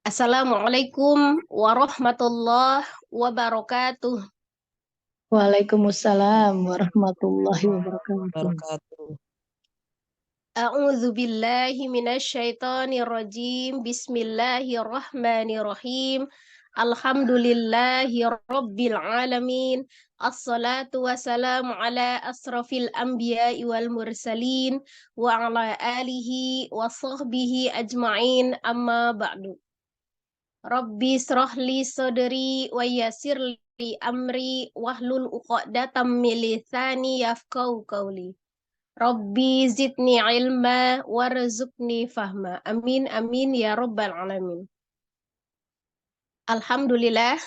Assalamualaikum warahmatullahi wabarakatuh. Waalaikumsalam warahmatullahi wabarakatuh. Wabarakatuh. A'udzu billahi minasyaitonir rajim. Bismillahirrahmanirrahim. Alhamdulillahi rabbil alamin. Assalatu wassalamu ala asrafil anbiya'i wal mursalin wa ala alihi wa sahbihi ajma'in, amma ba'du. Rabbi srahli sadri wa yassir li amri wahlul uqdatam min lisani yafqahu qawli. Rabbi zidni ilma warzuqni fahma. Amin amin ya rabbal alamin. Alhamdulillah,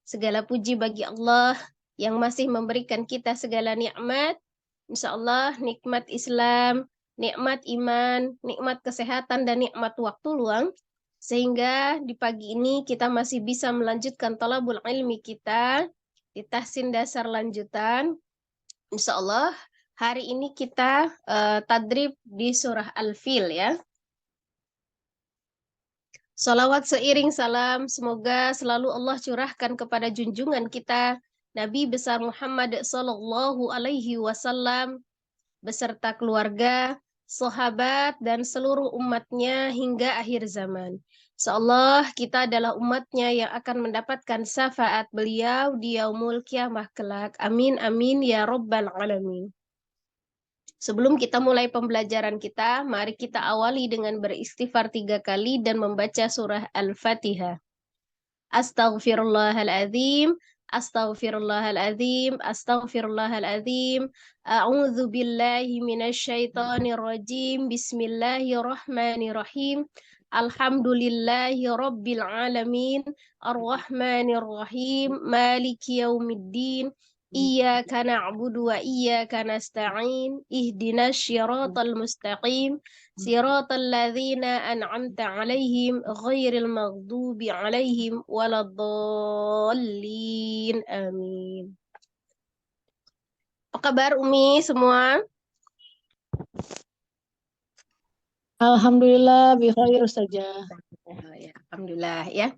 segala puji bagi Allah yang masih memberikan kita segala nikmat. Insyaallah nikmat Islam, nikmat iman, nikmat kesehatan dan nikmat waktu luang, sehingga di pagi ini kita masih bisa melanjutkan talabul ilmi kita di tahsin dasar lanjutan. Insyaallah hari ini kita tadrib di surah Al-Fil ya. Salawat seiring salam semoga selalu Allah curahkan kepada junjungan kita Nabi besar Muhammad sallallahu alaihi wasallam beserta keluarga, sahabat dan seluruh umatnya hingga akhir zaman. Insyaallah kita adalah umatnya yang akan mendapatkan syafaat beliau di yaumul kiamah kelak. Amin amin ya rabbal alamin. Sebelum kita mulai pembelajaran kita, mari kita awali dengan beristighfar 3 kali dan membaca surah Al-Fatihah. Astaghfirullahaladzim, astaghfirullahaladzim, astaghfirullahaladzim. A'udzu billahi minasyaitonir rajim. Bismillahirrahmanirrahim. Alhamdulillahi rabbil alamin. Arrahmanir rahim. Maliki yaumiddin. Iyyaka na'budu wa iyyaka nasta'in. Ihdinas syiratal mustaqim. Siratal ladzina an'amta 'alaihim ghairil maghdubi 'alaihim waladdallin. Amin. Apa kabar Umi semua? Alhamdulillah bi khair saja. Alhamdulillah ya.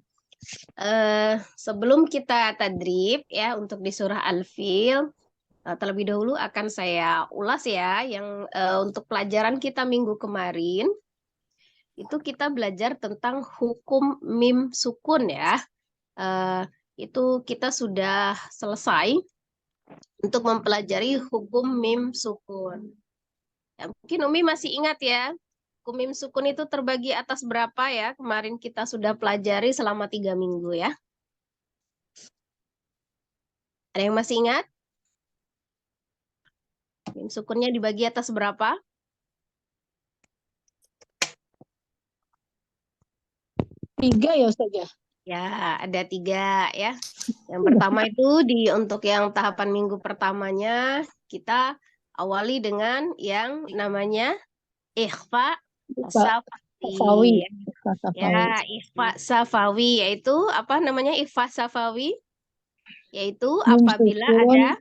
Sebelum kita tadrib ya untuk di surah Al-Fil, terlebih dahulu akan saya ulas ya yang untuk pelajaran kita minggu kemarin itu kita belajar tentang hukum mim sukun ya. Itu kita sudah selesai untuk mempelajari hukum mim sukun. Ya, mungkin Umi masih ingat ya, hukum mim sukun itu terbagi atas berapa ya? Kemarin kita sudah pelajari selama 3 minggu ya. Ada yang masih ingat? Mim sukunnya dibagi atas berapa? Tiga ya Ustaz ya? Ya, ada 3 ya. Yang pertama itu untuk yang tahapan minggu pertamanya kita awali dengan yang namanya ikhfa Safawi. safawi. Ya, ikhfa safawi yaitu apa namanya ikhfa safawi? Yaitu apabila ada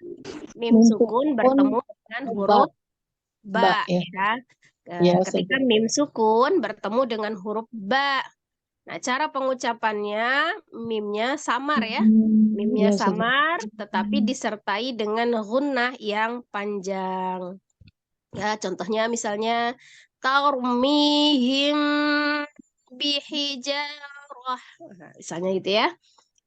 mim sukun bertemu dengan huruf ba ya. Ketika mim sukun bertemu dengan huruf ba. Nah, cara pengucapannya mimnya samar ya. Mimnya samar tetapi disertai dengan gunnah yang panjang. Ya, contohnya misalnya tarmihim bihijarah. Nah, misalnya gitu ya.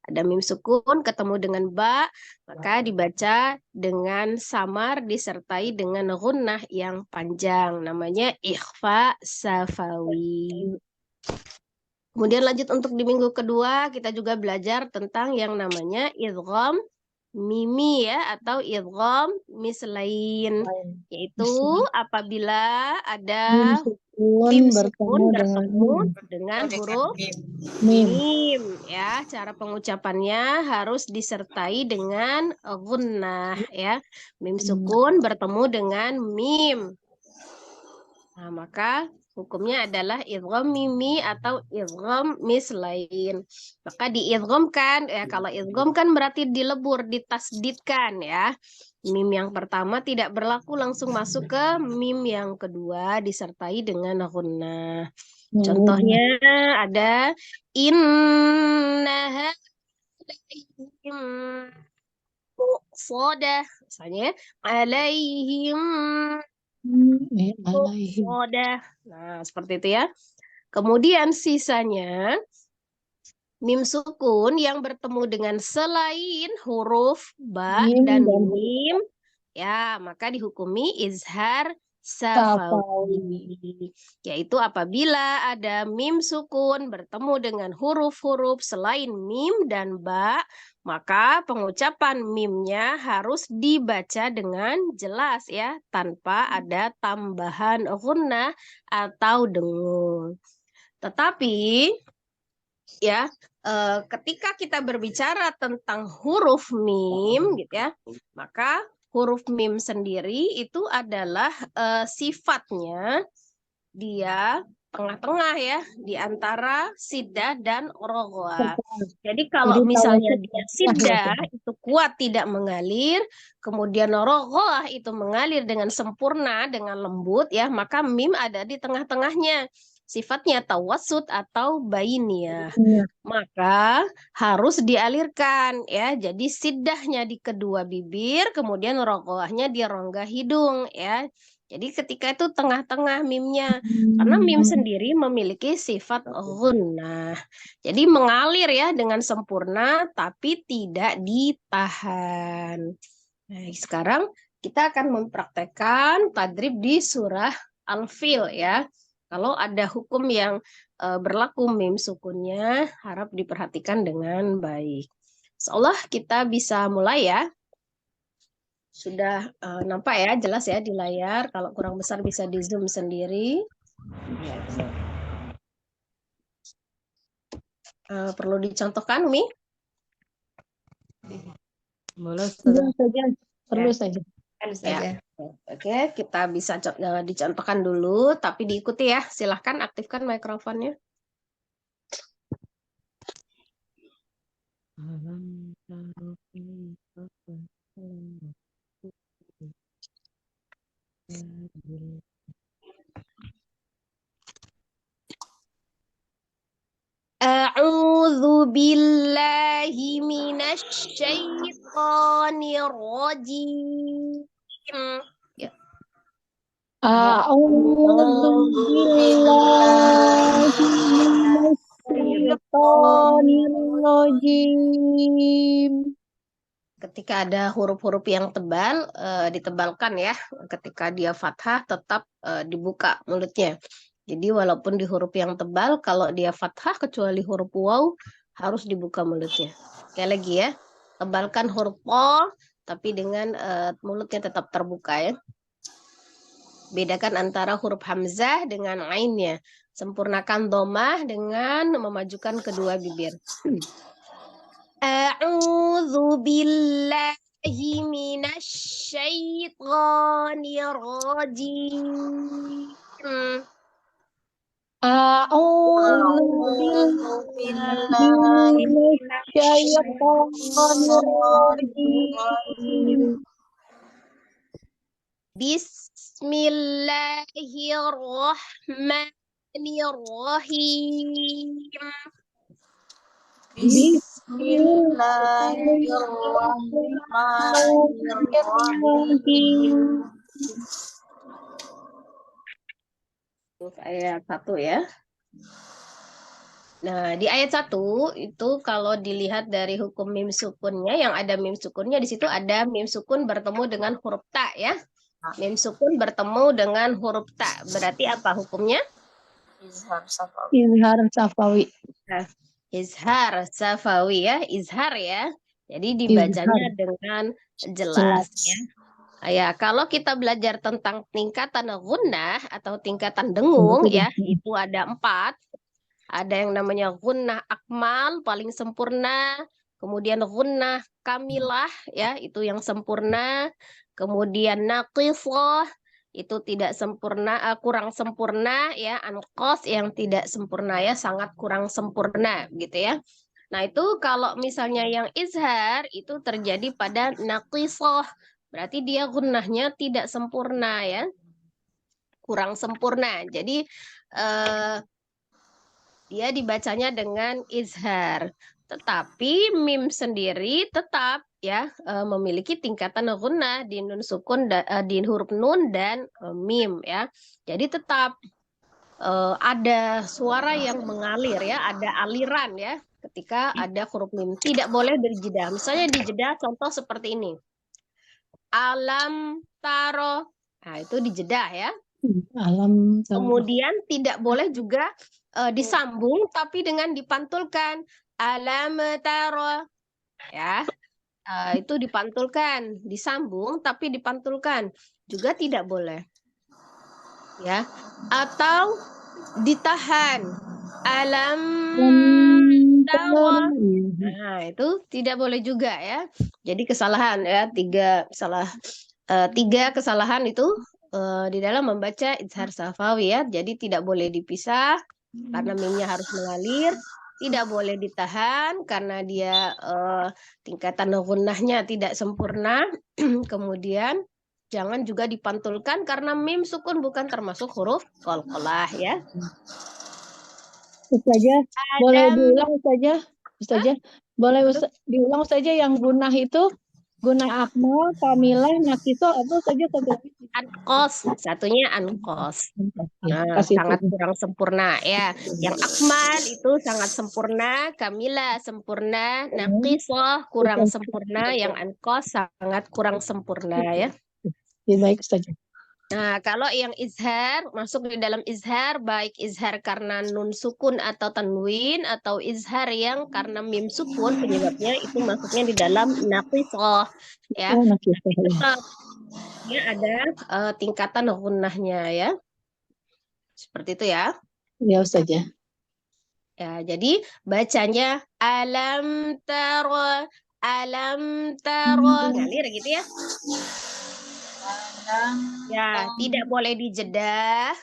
Ada mim sukun ketemu dengan ba, maka dibaca dengan samar disertai dengan gunnah yang panjang. Namanya ikhfa safawi. Kemudian lanjut untuk di minggu kedua, kita juga belajar tentang yang namanya idgham mimi ya, atau idgham mislain. Yaitu apabila ada mim sukun bertemu dengan huruf mim ya. Cara pengucapannya harus disertai dengan gunnah ya. Mim sukun bertemu dengan mim. Nah, maka hukumnya adalah idgham mimi atau idgham mislain. Maka diidghamkan ya, kalau idgham kan berarti dilebur, ditasdidkan ya. Mim yang pertama tidak berlaku langsung masuk ke mim yang kedua disertai dengan gunnah. Contohnya ada innaha soda, misalnya alaihim alaihim. soda. Nah, seperti itu ya. Kemudian sisanya mim sukun yang bertemu dengan selain huruf ba Mim dan dan mim, ya maka dihukumi izhar tafawi. safawi. Yaitu apabila ada mim sukun bertemu dengan huruf-huruf selain mim dan ba, maka pengucapan mimnya harus dibaca dengan jelas ya, tanpa ada tambahan gunnah atau dengung. Tetapi ya, ketika kita berbicara tentang huruf mim gitu ya, maka huruf mim sendiri itu adalah sifatnya dia tengah-tengah ya di antara sidah dan rogoah. Jadi kalau Jadi misalnya tawasud dia ya sidah Ustazah. itu kuat tidak mengalir, kemudian rogoah itu mengalir dengan sempurna dengan lembut ya, maka mim ada di tengah-tengahnya. Sifatnya tawasud atau bainiyah. Iya. Maka harus dialirkan ya. Jadi sidahnya di kedua bibir, kemudian rogoahnya di rongga hidung ya. Jadi ketika itu tengah-tengah mimnya. Karena mim sendiri memiliki sifat gunnah. Jadi mengalir ya dengan sempurna tapi tidak ditahan. Nah, sekarang kita akan mempraktekkan tadrib di surah Al-Fil ya. Kalau ada hukum yang berlaku mim sukunnya, harap diperhatikan dengan baik. Seolah kita bisa mulai ya. Sudah nampak ya, jelas ya di layar. Kalau kurang besar bisa di zoom sendiri. Perlu dicontohkan, Umi? Boleh Iya Ustazah. saja, perlu saja. Ya. Oke, kita bisa dicontohkan dulu, tapi diikuti ya. Silahkan aktifkan mikrofonnya. A'udzu billahi minasy syaithanir rajim. Ya. A'udzu billahi minasyaitonir rajim. Ketika ada huruf-huruf yang tebal, ditebalkan ya. Ketika dia fathah, tetap dibuka mulutnya. Jadi walaupun di huruf yang tebal, kalau dia fathah, kecuali huruf waw, harus dibuka mulutnya. Sekali lagi ya, tebalkan huruf po, tapi dengan mulutnya tetap terbuka ya. Bedakan antara huruf hamzah dengan ainnya. Sempurnakan domah dengan memajukan kedua bibir. A'udzu billahi minasy syaithanir rajim. A'udzu billahi minasyaitonir rajim. Bismillahirrahmanirrahim. Bismillahirrahmanirrahim. Ayat 1 ya. Nah, di ayat 1 itu kalau dilihat dari hukum mim sukunnya, yang ada mim sukunnya di situ ada mim sukun bertemu dengan huruf ta ya. Mim sukun bertemu dengan huruf ta. Berarti apa hukumnya? Izhar safawi. Izhar safawi. Nah, izhar safawi ya, izhar ya. Jadi dibacanya Izhar. dengan jelas ya. Ya, kalau kita belajar tentang tingkatan gunnah atau tingkatan dengung ya, itu ada 4. Ada yang namanya gunnah akmal, paling sempurna. Kemudian gunnah kamilah, ya, itu yang sempurna. Kemudian naqisah, itu tidak sempurna, kurang sempurna, ya. Anqas yang tidak sempurna, ya, sangat kurang sempurna, gitu ya. Nah, itu kalau misalnya yang izhar, itu terjadi pada naqisah. Berarti dia gunnahnya tidak sempurna, ya. Kurang sempurna. Jadi, dia dibacanya dengan izhar. Tetapi mim sendiri tetap ya memiliki tingkatan gunnah di nun sukun di huruf nun dan mim ya. Jadi tetap ada suara yang mengalir ya, ada aliran ya ketika ada huruf mim. Tidak boleh dijeda. Misalnya dijeda contoh seperti ini. Alam taro. Nah, itu dijeda ya. Alam taro. Kemudian tidak boleh juga disambung tapi dengan dipantulkan. Alam taro. Ya. Itu dipantulkan, disambung tapi dipantulkan. Juga tidak boleh. Ya. Atau ditahan. Alam taro. Nah, itu tidak boleh juga ya. Jadi kesalahan ya, tiga kesalahan itu di dalam membaca izhar safawi ya. Jadi tidak boleh dipisah karena mimnya harus mengalir, tidak boleh ditahan karena dia tingkatan gunnahnya tidak sempurna. Kemudian jangan juga dipantulkan karena mim sukun bukan termasuk huruf qalqalah ya. Ustazah, boleh Adam. diulang saja? Ustazah, boleh diulang saja yang gunah itu? Gunah akmal, kamilah, nakiso, apa saja satu lagi? Anqos, satunya anqos. Ya, Nah, kasih sangat itu. kurang sempurna ya. Yang akmal itu sangat sempurna, kamila sempurna, naqisoh kurang sempurna, yang anqos sangat kurang sempurna ya. Baik Ustazah. Nah, kalau yang izhar, masuk di dalam izhar, baik izhar karena nun sukun atau tanwin, atau izhar yang karena mim sukun, penyebabnya itu masuknya di dalam naqisoh. Ya, Oh, nakiso. tetap dia ada tingkatan gunnahnya ya. Seperti itu ya. Ya Ustazah. Ya, jadi bacanya alam taro, ngalir gitu ya. Ya, tidak boleh dijeda,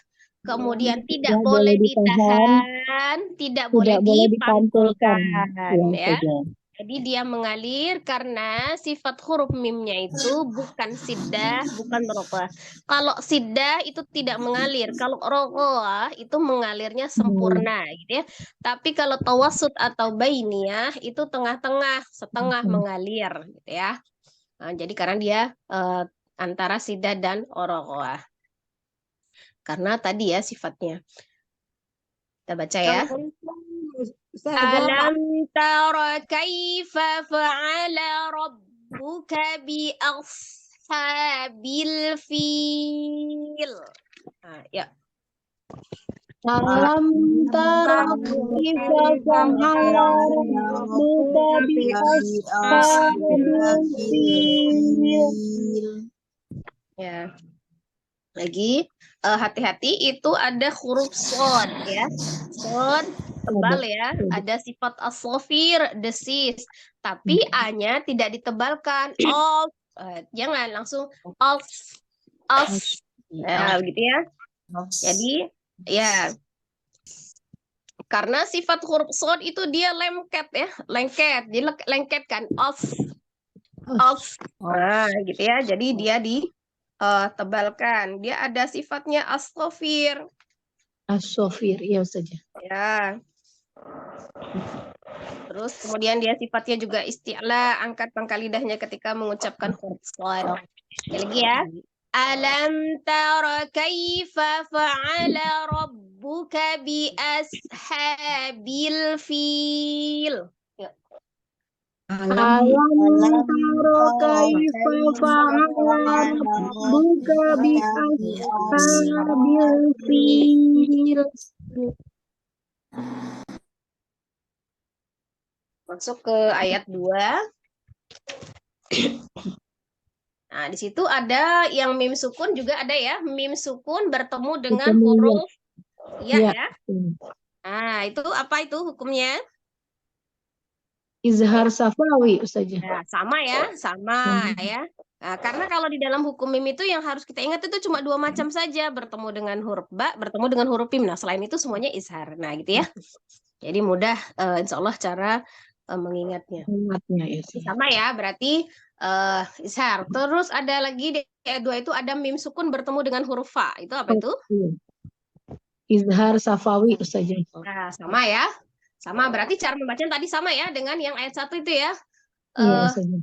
kemudian tidak boleh ditahan, tidak boleh dipantulkan ya. Jadi dia mengalir karena sifat huruf mimnya itu bukan siddah, bukan roqah. Kalau siddah itu tidak mengalir, kalau roqah itu mengalirnya sempurna gitu ya. Tapi kalau tawassut atau bainiyah itu tengah-tengah, setengah mengalir gitu ya. Nah, jadi karena dia antara siddah dan roqah. Karena tadi ya sifatnya. Kita baca ya. Alam tara kaifa fa'ala rabbuka bi ashabil fil. Nah, ya. Alam tara kaifa fa'ala rabbuka bi ashabil fil. Ya. Lagi hati-hati itu ada huruf shod ya. Shod tebal ya, ada sifat as-safir, desis. Tapi a-nya tidak ditebalkan. Jangan langsung Nah, begitu ya. Jadi ya karena sifat huruf shod itu dia lengket ya, lengket. Jadi lengket kan Nah, gitu ya. Jadi dia tebalkan. Dia ada sifatnya as-safir. As-safir, ya saja. Ya. Terus kemudian dia sifatnya juga isti'la, angkat pangkal lidahnya ketika mengucapkan huruf shad. Lagi ya. Alam tara kaifa fa'ala rabbuka bi ashabil fil. Alam tara kaifa fa'ala rabbuka bi ashabil fil. Masuk ke ayat 2. Nah, di situ ada yang mim sukun juga ada ya. Mim sukun bertemu dengan huruf ya. Nah, itu apa itu hukumnya? Izhar safawi Ustazah. Ya, sama ya, sama ya. Nah, karena kalau di dalam hukum mim itu yang harus kita ingat itu cuma 2 macam saja, bertemu dengan huruf ba, bertemu dengan huruf mim. Nah, selain itu semuanya izhar. Nah, gitu ya. Jadi mudah insya Allah cara mengingatnya. Sama ya, berarti izhar. Terus ada lagi di ayat 2 itu ada mim sukun bertemu dengan huruf fa. Itu apa itu? izhar safawi Ustazah. Nah, sama ya. Sama, berarti cara membacanya tadi sama ya dengan yang ayat 1 itu ya. Iya Eh, Ustazah.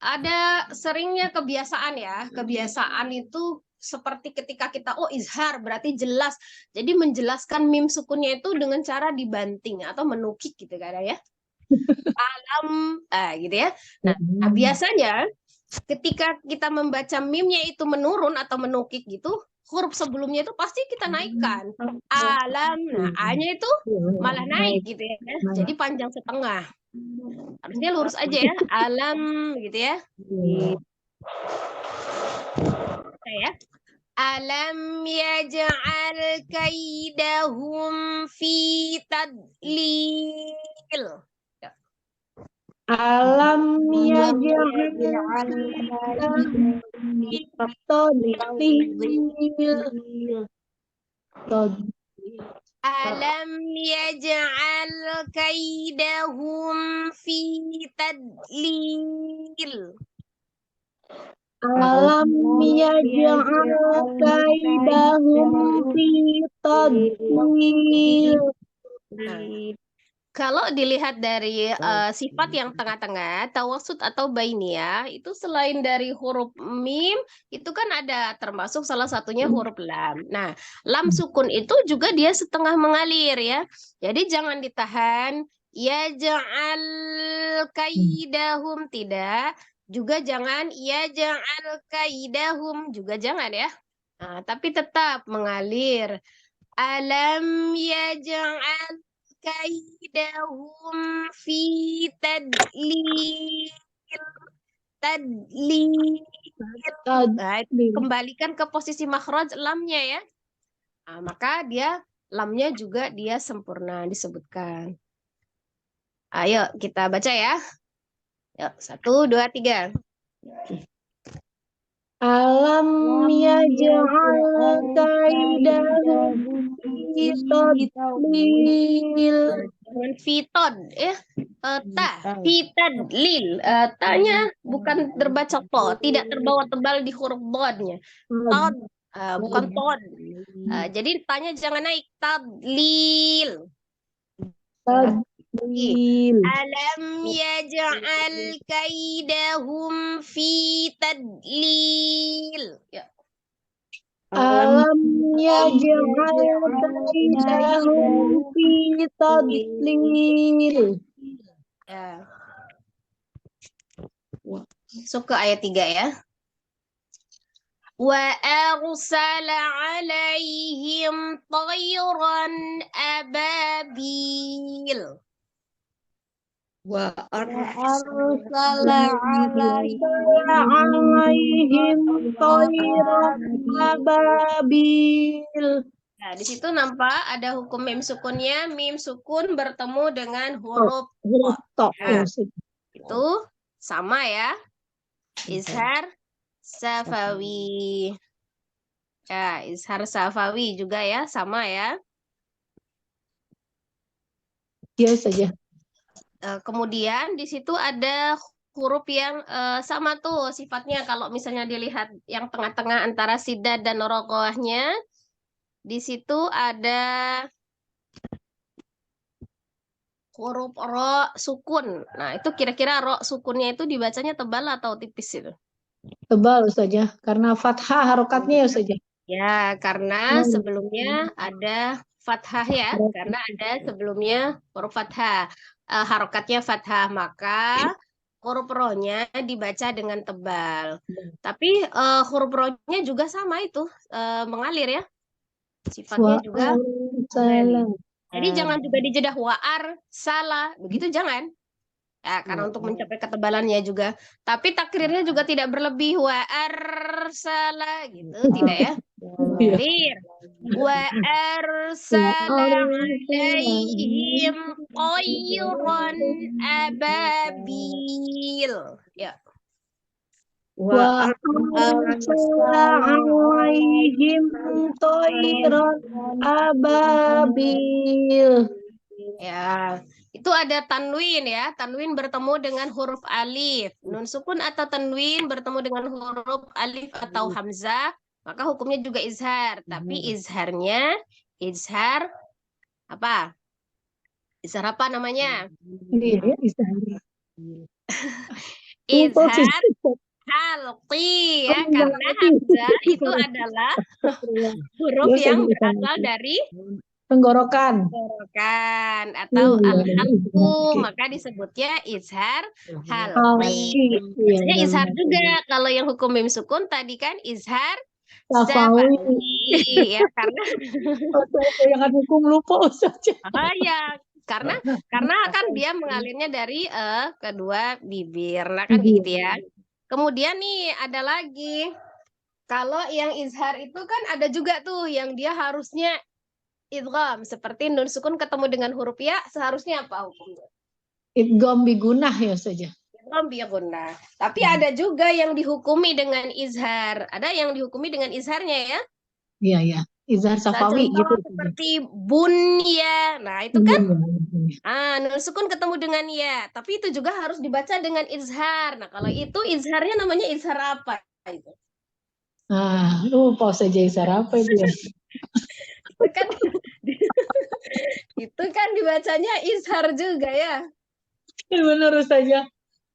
ada seringnya kebiasaan ya. Kebiasaan itu seperti ketika kita, oh izhar berarti jelas. Jadi menjelaskan mim sukunnya itu dengan cara dibanting atau menukik gitu kan ya. Gitu ya. Nah, biasanya ketika kita membaca mimnya itu menurun atau menukik gitu, huruf sebelumnya itu pasti kita naikkan. Alam, nah A-nya itu malah naik gitu ya. Jadi panjang setengah. Harusnya lurus aja ya. Alam gitu ya. Ya. Alam yaj'al kaidahum fi tadlil. Alam yaj'al Alam yaj'al kaidahum fi tadlil. Alam yaj'al kaidahum fi tadlil. Kalau dilihat dari sifat yang tengah-tengah, tawassut atau bainiyah, itu selain dari huruf mim, itu kan ada termasuk salah satunya huruf lam. Nah, lam sukun itu juga dia setengah mengalir ya. Jadi jangan ditahan, ya ja'al kaidahum, tidak. Juga jangan, ya ja'al kaidahum, juga jangan ya. Nah, tapi tetap mengalir. Alam yaj'al kaidahum fi tadlil. Nah, kembalikan ke posisi makhraj lamnya ya. Nah, maka dia lamnya juga dia sempurna disebutkan. Ayo kita baca ya. Yuk, 1, 2, 3. Alam yaj'al kaidahum fi tadlil. Dengan fiton ya. Fitadlil. Tanya bukan terbaca to, tidak terbawa tebal di huruf bodnya. Tod, bukan tod. Jadi tanya jangan naik, tadlil. Tadlil. Alam yaj'al kaidahum fi tadlil. Ya. Alam yaj'al kaidahum fi tadlil. Ya. Masuk ke ayat 3 ya. Wa arsala alaihim tayran ababil. Wa Arsala alaihim tayran ababil. Nah, di situ nampak ada hukum mim sukunnya. Mim sukun bertemu dengan huruf to. Nah, itu sama ya. Izhar safawi. Ya, izhar safawi juga ya, sama ya. Iya saja. Kemudian di situ ada huruf yang sama tuh sifatnya. Kalau misalnya dilihat yang tengah-tengah antara sidad dan rokoahnya, di situ ada huruf ro sukun. Nah, itu kira-kira ro sukunnya itu dibacanya tebal atau tipis itu? Tebal saja karena fathah harokatnya ya saja. Ya, karena sebelumnya ada fathah ya, karena ada sebelumnya huruf fathah. Harokatnya fathah, maka huruf ro-nya dibaca dengan tebal. Tapi huruf ro-nya juga sama itu, mengalir ya. Sifatnya juga mengalir. Jadi jangan juga dijedah wa'ar, salah, begitu jangan. Ya, karena untuk mencapai ketebalannya juga. Tapi takrirnya juga tidak berlebih. Wa'ar, salah, gitu, tidak ya. Clear. Wa'ar, salah, alaihim, tayran, ababil. Ya. Wa arsala alaihim tayran ababil. Ya, itu ada tanwin ya. Tanwin bertemu dengan huruf alif. Nun sukun atau tanwin bertemu dengan huruf alif atau hamzah, maka hukumnya juga izhar. Tapi izharnya Izhar apa? Izhar apa namanya? Iya, bisa. Lupa sih. Izhar halqi ya, Oh, karena berarti. hamzah itu adalah huruf Ya, saya yang bisa. berasal dari Tenggorokan. tenggorokan atau Iya, al-halqu, oke. maka disebutnya izhar halqi. Halki. Iya, Maksudnya izhar benar-benar. juga. Kalau yang hukum mim sukun tadi kan izhar Safawi. safawi ya, karena Jangan hukum lupa saja. ya karena kan dia mengalirnya dari kedua bibir. Nah kan kayak gitu ya. Kemudian nih ada lagi. Kalau yang izhar itu kan ada juga tuh yang dia harusnya idgham, seperti nun sukun ketemu dengan huruf ya, seharusnya apa hukumnya? Idgham bigunah ya saja. Idgham bi gunnah. Tapi ada juga yang dihukumi dengan izhar. Ada yang dihukumi dengan izharnya ya. Iya, iya. Izhar Nah, safawi contoh gitu. seperti bunya. Nah, itu kan nun sukun ketemu dengan ya, tapi itu juga harus dibaca dengan izhar. Nah, kalau itu izharnya namanya izhar apa itu? Ah, lupa saja izhar apa itu ya. Itu kan itu kan dibacanya izhar juga ya. Benar saja.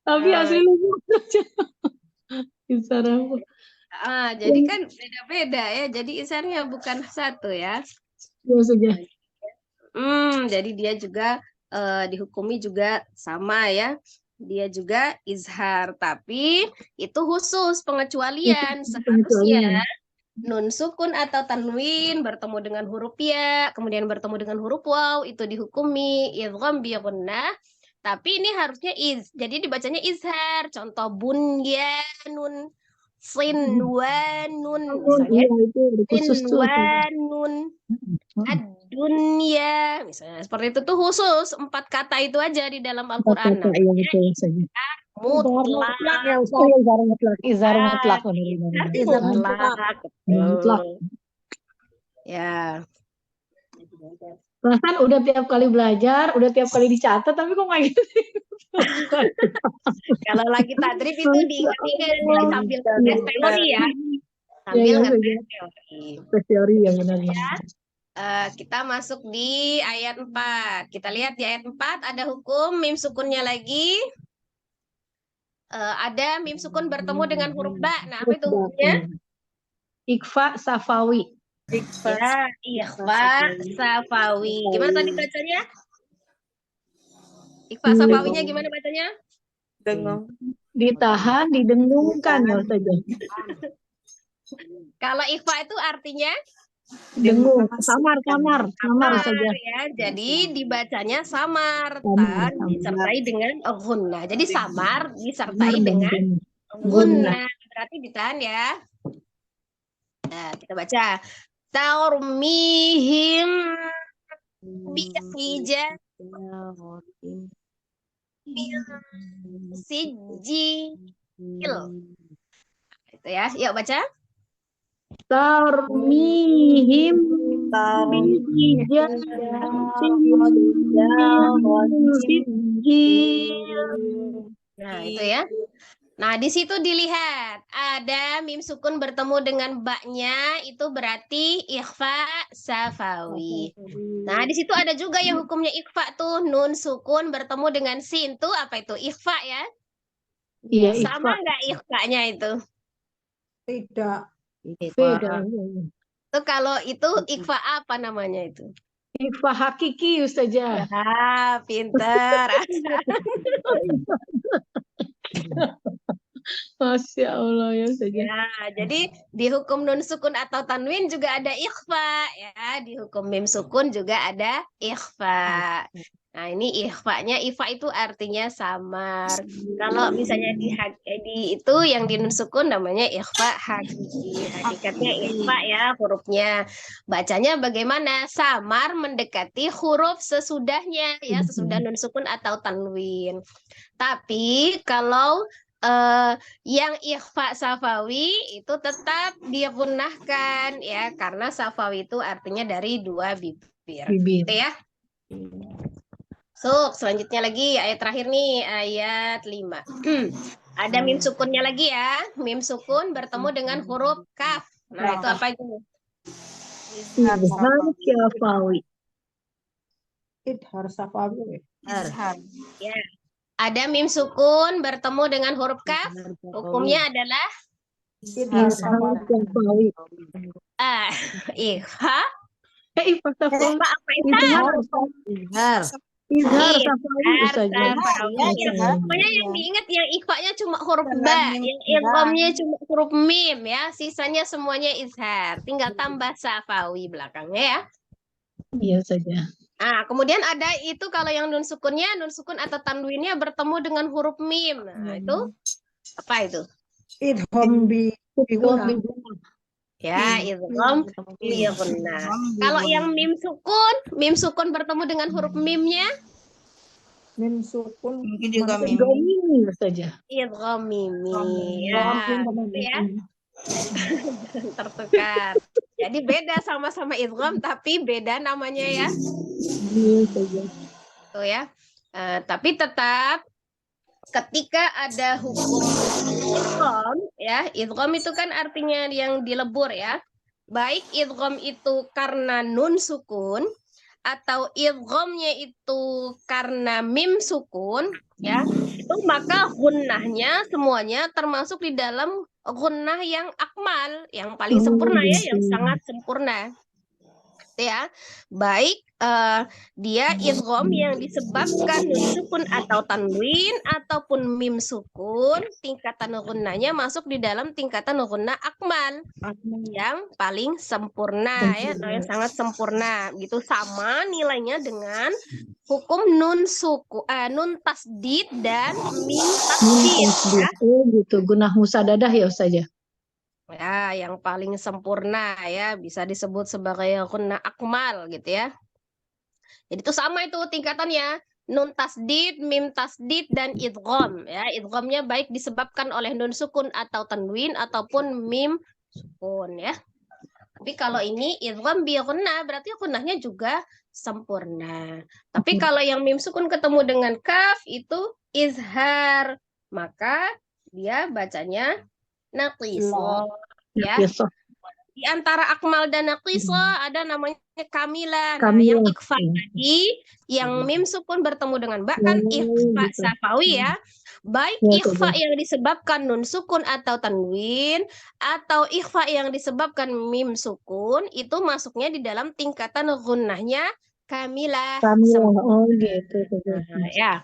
Tapi Nah, asli lupa saja. Izhar apa? jadi kan beda-beda ya. Jadi izharnya bukan satu ya. Ya saja. Jadi dia juga dihukumi juga sama ya. Dia juga izhar, tapi itu khusus pengecualian. Seharusnya Pengecualian. nun sukun atau tanwin bertemu dengan huruf ya, kemudian bertemu dengan huruf waw, itu dihukumi idgham bi gunnah. Tapi ini harusnya jadi dibacanya izhar. Contoh bunyanun, sinwanun, misalnya Iya itu ada khusus tuh. sinwanun, ad-dunya, misalnya seperti itu tuh khusus 4 kata itu aja di dalam Al-Quran. Kata iya betul saja. Mutlak, Izhar mutlak. Izhar mutlak. izhar mutlak, Mutlak. ya. Bahkan udah tiap kali belajar, udah tiap kali dicatat, tapi kok nggak gitu? Kalau lagi tadrib itu diingat-ingat ya, sambil ngetes teori ya, sambil ngetes teori. Teori yang benar. Kita masuk di ayat 4. Kita lihat di ayat 4 ada hukum mim sukunnya lagi. Ada mim sukun bertemu dengan huruf ba. Nah, apa itu hukumnya? Ikhfa safawi. Ikhfa safawi. Gimana tadi bacanya? Ikhfa safawinya gimana bacanya? Ditahan, didengungkan ya saja. Kalau ikhfa itu artinya Dengung, samar saja. Ya, jadi dibacanya samar, Samar. disertai dengan gunnah. Jadi samar disertai dengan gunnah. Berarti ditahan ya. Nah, kita baca. Tarmihim bihijah sijil. Itu ya. Yuk baca. Tarmihim Nah, itu ya. Nah, di situ dilihat ada mim sukun bertemu dengan baknya, itu berarti ikhfa safawi. Nah, di situ ada juga yang hukumnya ikhfa tuh, nun sukun bertemu dengan sin tuh apa itu? Ikhfa ya? Iya, sama nggak ikhfa-nya itu? Tidak. Beda. Tuh kalau itu ikhfa apa namanya itu? Ikhfa hakiki Ustazah. Ya, pinter. Masya Allah ya saja. Ya, jadi di hukum nun sukun atau tanwin juga ada ikhfa ya, di hukum mim sukun juga ada ikhfa. Nah, ini ikhfa-nya, ikhfa itu artinya samar. Kalau misalnya di itu yang di nun sukun namanya ikhfa hakiki. Hakikatnya ikhfa ya hurufnya. Bacanya bagaimana? Samar mendekati huruf sesudahnya ya, sesudah nun sukun atau tanwin. Tapi kalau yang ikhfa safawi itu tetap digunakan ya, karena safawi itu artinya dari dua bibir. Gitu ya. Selanjutnya lagi ayat terakhir nih, ayat 5. Ada mim sukunnya lagi ya. Mim sukun bertemu dengan huruf kaf. Nah, itu apa itu? Izhar syafawi. Idhar safawi. Ya. Ada mim sukun bertemu dengan huruf kaf. Hukumnya adalah Idhar Izhar safawi. syafawi. ikhfa. Ikhfa syafawi. Ikhfa apa itu? Izhar. Izhar syafawi Izhar saja. safawi. Ya. Pokoknya yang diingat yang ikhfanya cuma huruf Dalam ba, mim yang izhar. idghamnya cuma huruf mim ya. Sisanya semuanya izhar. Tinggal tambah safawi belakangnya ya. Iya saja. Ah, kemudian ada itu kalau yang nun sukunnya, nun sukun atau tanwinnya bertemu dengan huruf mim. Nah, itu apa itu? Idham bi Hukum biguna. Ya, idgham bi gunnah. Kalau yang mim sukun bertemu dengan huruf mimnya, Mim sukun. Mungkin juga masuk mim. ini saja. idgham mimi. dalam Ya, mim itu ya, tertukar. Jadi beda sama-sama idgham tapi beda namanya ya. Iya saja. Tuh ya. Tapi tetap ketika ada hukum idgham ya, idgham itu kan artinya yang dilebur ya. Baik idgham itu karena nun sukun atau idghamnya itu karena mim sukun ya, itu maka gunnahnya semuanya termasuk di dalam gunnah yang akmal, yang paling sempurna ya, yang sangat sempurna. Ya, baik dia idgham yang disebabkan nun sukun atau tanwin ataupun mim sukun, tingkatan gunnahnya masuk di dalam tingkatan gunnah akmal yang paling sempurna ya, atau yang sangat sempurna gitu, sama nilainya dengan hukum nun tasdid dan mim tasdid ya. Oh gitu. Gunah musadadah ya saja. Ya, yang paling sempurna ya, bisa disebut sebagai gunnah akmal gitu ya. Jadi itu sama itu tingkatannya, nun tasdid, mim tasdid dan idgham ya. Idghamnya baik disebabkan oleh nun sukun atau tanwin ataupun mim sukun ya. Tapi kalau ini idgham bi gunnah berarti gunnahnya juga sempurna. Tapi kalau yang mim sukun ketemu dengan kaf itu izhar, maka dia bacanya naqisah ya. Besok. Di antara akmal dan naqisah ada namanya kamilah. Nah, Kamilah. yang ikhfa tadi, yang mim sukun bertemu dengan ba kan Oh, ikhfa gitu. safawi ya. Baik Ya, ikhfa saja. yang disebabkan nun sukun atau tanwin atau ikhfa yang disebabkan mim sukun itu masuknya di dalam tingkatan gunnahnya kamilah. Kamilah. Oh gitu. Nah, ya.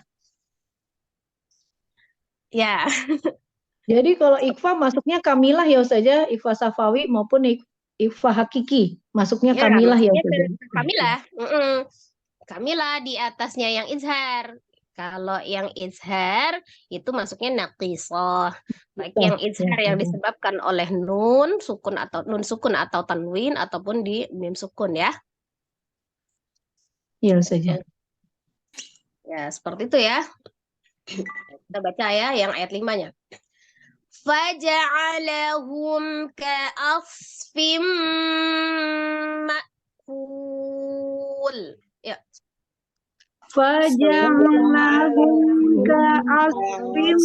Ya. Jadi kalau ikhfa masuknya kamilah ya saja, ikhfa safawi maupun ikhfa hakiki masuknya Ya, kamilah ya maksudnya saja. kamilah. Kamilah di atasnya yang izhar. Kalau yang izhar itu masuknya naqisah. Baik yang izhar yang disebabkan oleh nun sukun atau tanwin ataupun di mim sukun ya. Ya saja. Ya, seperti itu ya. Kita baca ya yang ayat 5-nya. Faja'alahum ka'asfim ma'kul. Ya. Faja'alahum ka'asfim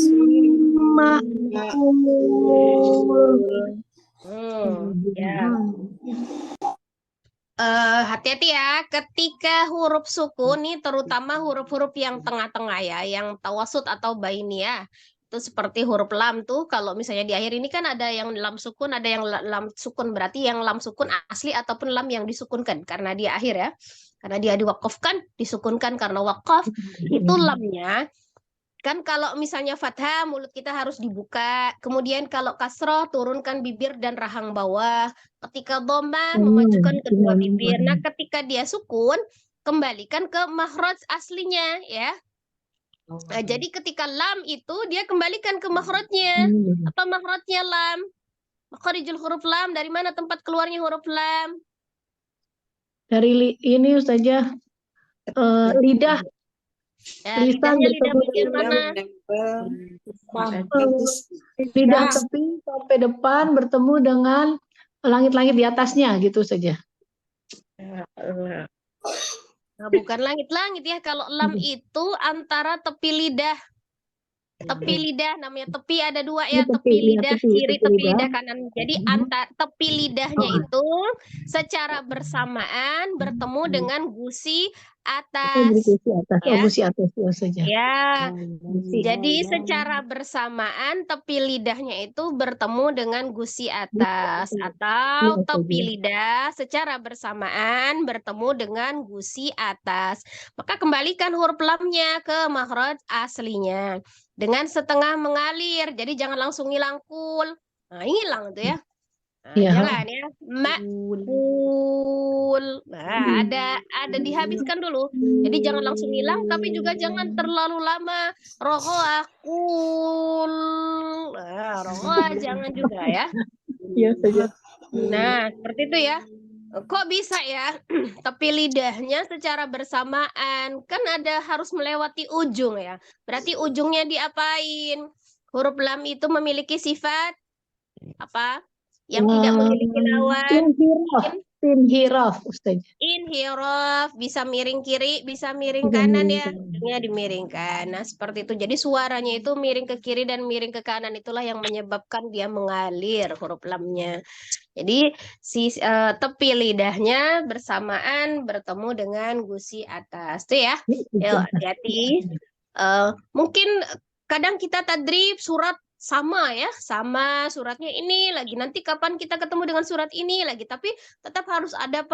ma'kul. Ya. Hati-hati ya, ketika huruf sukun nih, terutama huruf-huruf yang tengah-tengah ya, yang tawasud atau bainiyah, itu seperti huruf lam tuh, kalau misalnya di akhir ini kan ada yang lam sukun, ada yang lam sukun, berarti yang lam sukun asli ataupun lam yang disukunkan, karena di akhir ya, karena dia diwakafkan, disukunkan karena wakaf, itu lamnya. Kan kalau misalnya fathah, mulut kita harus dibuka. Kemudian kalau kasroh, turunkan bibir dan rahang bawah. Ketika dhamma, memajukan kedua bibir. Nah, ketika dia sukun, kembalikan ke makhraj aslinya, ya. Nah, jadi ketika lam itu, dia kembalikan ke makhrajnya. Apa makhrajnya lam? Makhrijul huruf lam, dari mana tempat keluarnya huruf lam? Dari ini saja lidah. Ya, lidahnya lidah bagian mana? Lidah tepi sampai depan bertemu dengan langit-langit di atasnya gitu saja. Nah, bukan langit-langit ya. Kalau lam itu antara tepi lidah tepi lidah, namanya tepi ada dua Ini ya, tepi iya, lidah kiri, tepi lidah. lidah kanan. Jadi antar tepi lidahnya itu secara bersamaan bertemu dengan gusi atas, Gusi atas. Oh, ya. gusi atas saja. Ya, Gusi. jadi secara bersamaan tepi lidahnya itu bertemu dengan gusi atas atau Iya tepi saja. lidah secara bersamaan bertemu dengan gusi atas. Maka kembalikan huruf lamnya ke makhraj aslinya dengan setengah mengalir. Jadi jangan langsung hilang kul. Nah, hilang tuh ya. Nah, Iya. jangan ya. Makul. Nah, ada dihabiskan dulu. Jadi jangan langsung hilang, tapi juga jangan terlalu lama. Rohoah kul. Nah, rohoah jangan juga ya. Iya saja. Nah, seperti itu ya. Kok bisa ya? Tapi lidahnya secara bersamaan. Kan ada harus melewati ujung ya. Berarti ujungnya diapain? Huruf lam itu memiliki sifat apa? Yang tidak memiliki lawan. Inhiraf, Ustaz. Inhiraf, bisa miring kiri, bisa miring kanan ya. Ujungnya dimiringkan. Nah, seperti itu. Jadi suaranya itu miring ke kiri dan miring ke kanan. Itulah yang menyebabkan dia mengalir huruf lamnya. Jadi tepi lidahnya bersamaan bertemu dengan gusi atas. Tuh ya. Yuk, hati-hati. Mungkin kadang kita tadrib surat sama ya, sama suratnya ini lagi. Nanti kapan kita ketemu dengan surat ini lagi, tapi tetap harus ada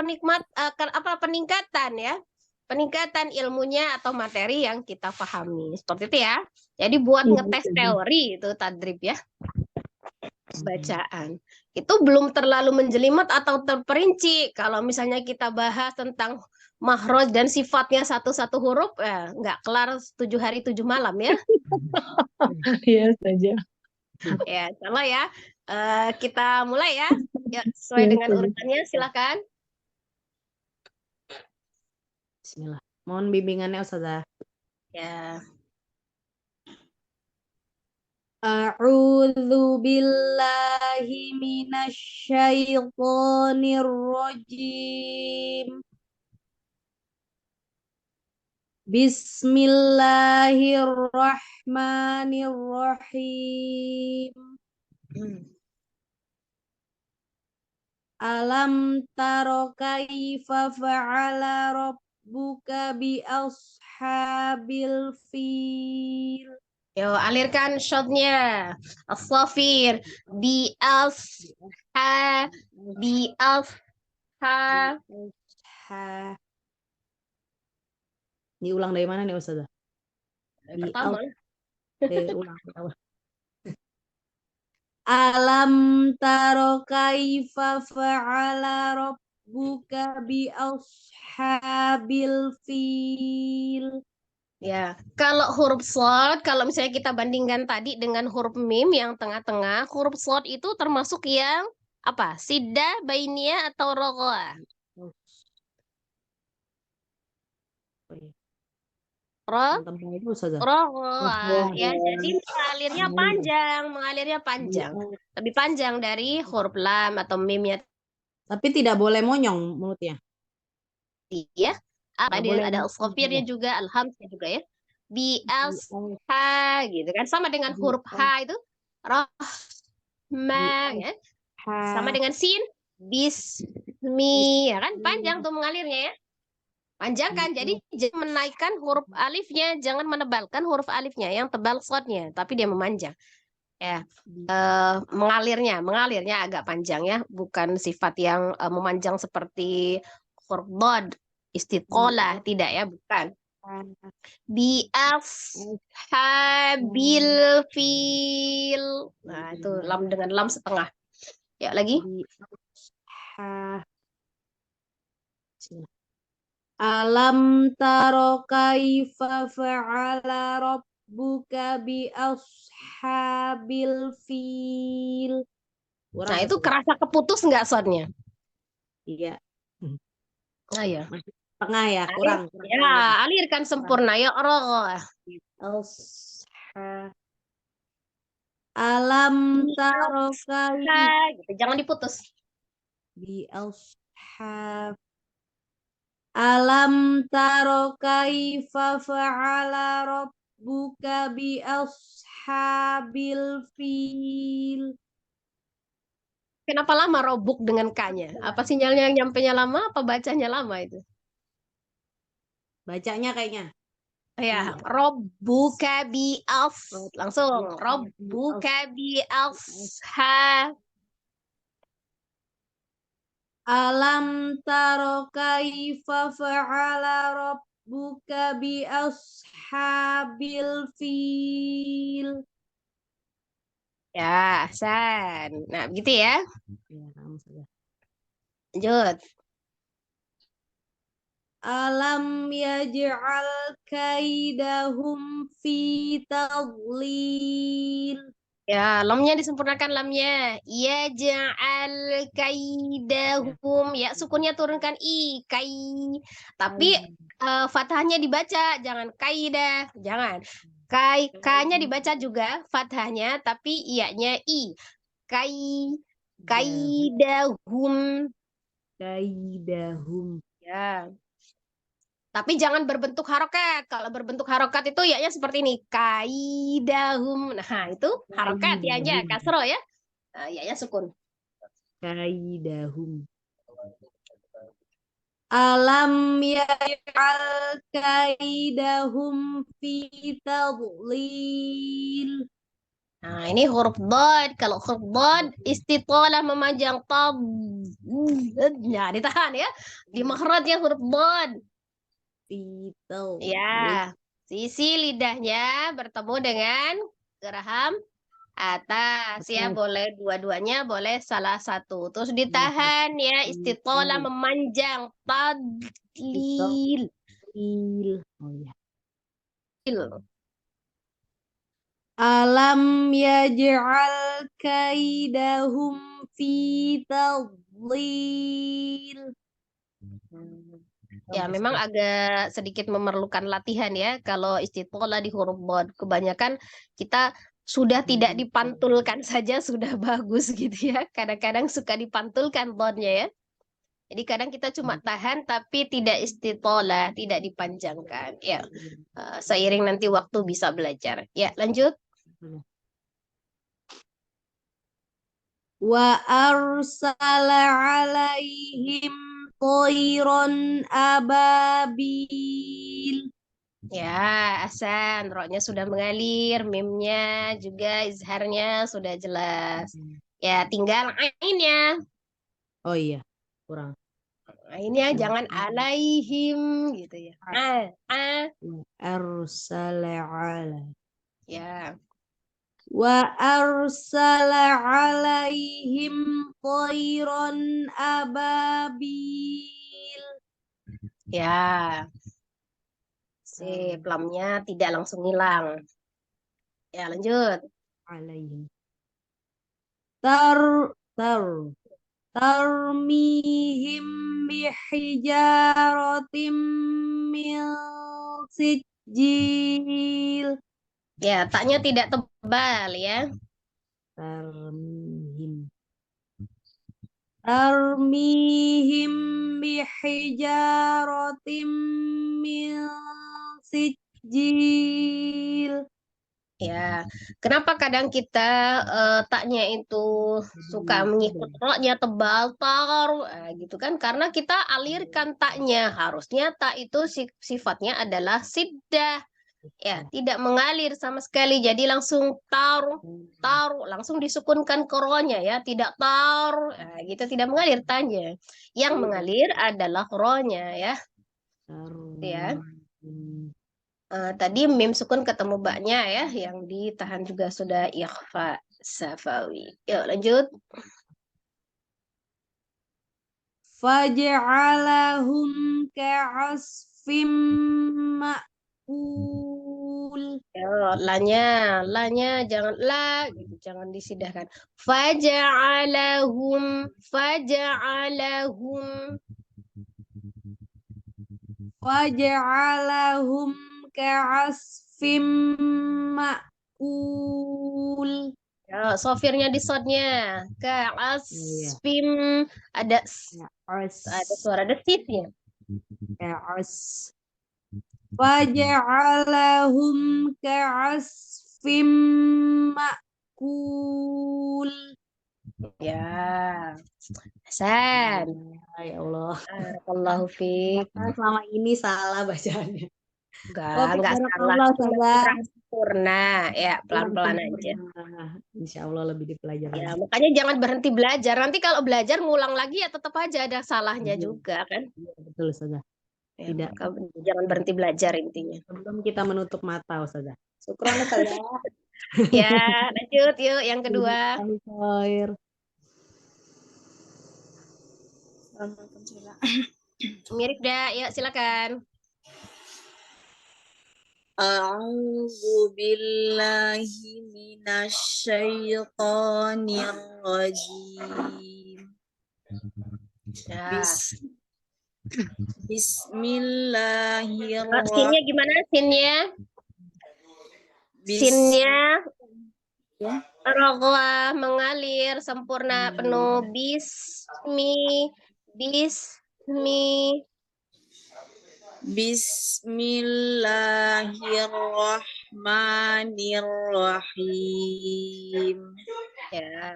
peningkatan ya. Peningkatan ilmunya atau materi yang kita pahami. Seperti itu ya. Jadi buat ngetes teori itu tadrib ya. Bacaan. Itu belum terlalu menjelimet atau terperinci. Kalau misalnya kita bahas tentang makhraj dan sifatnya satu-satu huruf, nggak kelar 7 hari 7 malam ya. Iya saja. Ya, salah ya. Kita mulai ya. Ya, sesuai dengan urutannya, silakan. Bismillah. Mohon bimbingannya Ustazah. Ya. A'udzu billahi minasyaitonir rajim. Bismillahirrahmanirrahim. Alam taro kaifa fa'ala rabbuka bi ashabil fil. Yo, alirkan shotnya. As-safir. Bi-as-ha. Bi-as-ha. Diulang dari mana nih Ustazah? Pertama. Ulang. Alam taro kaifa fa'ala rabbuka bi ashabil fil. Ya, kalau huruf shad, kalau misalnya kita bandingkan tadi dengan huruf mim yang tengah-tengah, huruf shad itu termasuk yang apa? Siddah, bainiyah, atau rogoah? Rogoah. Ya, jadi mengalirnya panjang. Lebih panjang dari huruf lam atau mimnya. Tapi tidak boleh monyong mulutnya. Ya, boleh ada al-safirnya juga, al-hamznya juga ya. Bi-as-ha gitu kan, sama dengan huruf ha itu rahma ya. Sama dengan sin, bismi ya kan, panjang tuh mengalirnya ya. Panjang kan, jadi jangan menaikkan huruf alifnya, jangan menebalkan huruf alifnya yang tebal shadnya, tapi dia memanjang. Ya, mengalirnya agak panjang ya, bukan sifat yang memanjang seperti huruf dhad, istiqolah, tidak ya, bukan. Bi ashabil fil. Nah, itu lam dengan lam setengah. Ya, lagi. Alam taro kaifa fa'ala rabbuka bi ashabil fil. Nah, itu kerasa keputus nggak soundnya? Iya. Nah, ya. Tengah ya, kurang. Ya, alirkan sempurna ya Allah. Alam taro kaifa Gitu. Jangan diputus. bi ashab. Alam taro kaifa fa'ala rabbuka bi ashabil fil. Kenapa lama robuk dengan K-nya? Apa sinyalnya yang nyampenya lama, apa bacanya lama itu? Bacanya kayaknya. Ya, robbuka bi as. Langsung, robbuka bi asha. Alam taro kaifa fa'ala rabbuka bi ashabil fil. Ya, Ahsan. Nah, begitu ya. Ya, kamu saja. Lanjut. Alam yaj'al kaidahum fi tadlil. Ya, lamnya disempurnakan lamnya. Ya ja'al kaidahum. Ya, sukunnya turunkan i, kai. Tapi fathahnya dibaca, jangan kaidah, jangan. K-nya dibaca juga fathahnya, tapi iya-nya i. Kaidahum. Kaidahum. Ya. Tapi jangan berbentuk harokat. Kalau berbentuk harokat itu ya seperti ini. Kaidahum. Nah, itu harokat ya aja. Kaidahum. Kasro ya. Nah, ya sukun. Kaidahum. Alam yaj'al kaidahum fi tadlil. Nah, ini huruf dad. Kalau huruf dad istitolah memanjang tab. Ya, ditahan ya. Di makhrajnya huruf dad. Fi tadlil. Ya. Sisi lidahnya bertemu dengan geraham atas ya, boleh dua-duanya, boleh salah satu. Terus ditahan ya, istitolah memanjang tadlil. Oh ya. Alam yaj'al kaidahum fi tadlil. Ya, memang agak sedikit memerlukan latihan ya. Kalau istitolah di huruf bod, kebanyakan kita sudah tidak dipantulkan saja sudah bagus gitu ya. Kadang-kadang suka dipantulkan bodnya ya. Jadi kadang kita cuma tahan tapi tidak istitolah, tidak dipanjangkan. Ya, seiring nanti waktu bisa belajar. Ya, lanjut. Wa arsala alaihim toiron ababil. Ya, Ahsan. Roknya sudah mengalir, mimnya juga izharnya sudah jelas. Ya, tinggal ainnya. Oh iya, kurang. Ainnya jangan alaihim gitu ya. Arsala ala. Ya. Wa arsala alaihim toiron ababil. Ya. Si lamnya tidak langsung hilang. Ya, lanjut. Alaihim. Tarmihim bihijaratim min sijil. Ya, taknya tidak tebal ya. Tarmihim bihijaratim min sijil. Ya, kenapa kadang kita taknya itu suka mengikut roknya tebal, gitu kan? Karena kita alirkan taknya. Harusnya tak itu sifatnya adalah siddah. Ya, tidak mengalir sama sekali. Jadi langsung taruh, langsung disukunkan ke ronya ya, tidak taruh. Nah, gitu tidak mengalir tanya. Yang mengalir adalah ronya ya. Ya. Tadi mim sukun ketemu baknya ya, yang ditahan juga sudah ikhfa safawi. Yuk lanjut. Faj'alahum ka'asfim ma'kul. Lanya jangan gitu, jangan disidahkan. Faja'alahum Faj'alahum ma'kul. Ya, sofirnya di sodnya. Ka'asfim ada suara desisnya. Ka'as. Faja'alahum ka'asfim ma'kul. Ya. Hasan. Ya Allah. Barakallahu fiik. Selama ini salah bacaannya. Oke, Enggak salah. barakallah, Cuma Ustazah. kurang sempurna. Ya, pelan-pelan aja. Insya Allah lebih dipelajari. Ya, makanya jangan berhenti belajar. Nanti kalau belajar ngulang lagi ya tetap aja ada salahnya Iya. juga kan. Iya, betul, Ustazah. Ya, Tidak. maka jangan berhenti belajar intinya. Sebelum kita menutup mata, Ustazah. Syukran, Ustazah. Ya, lanjut yuk yang kedua. Khair. Mirip dah, ya silakan. A'udzu billahi minasyaitonir rajim. Ya. Bismillahirrahmanirrahim. Sinnya gimana? Sinnya? Sinnya Ya. rogha mengalir sempurna penuh bismi Bismillahirrahmanirrahim. ya.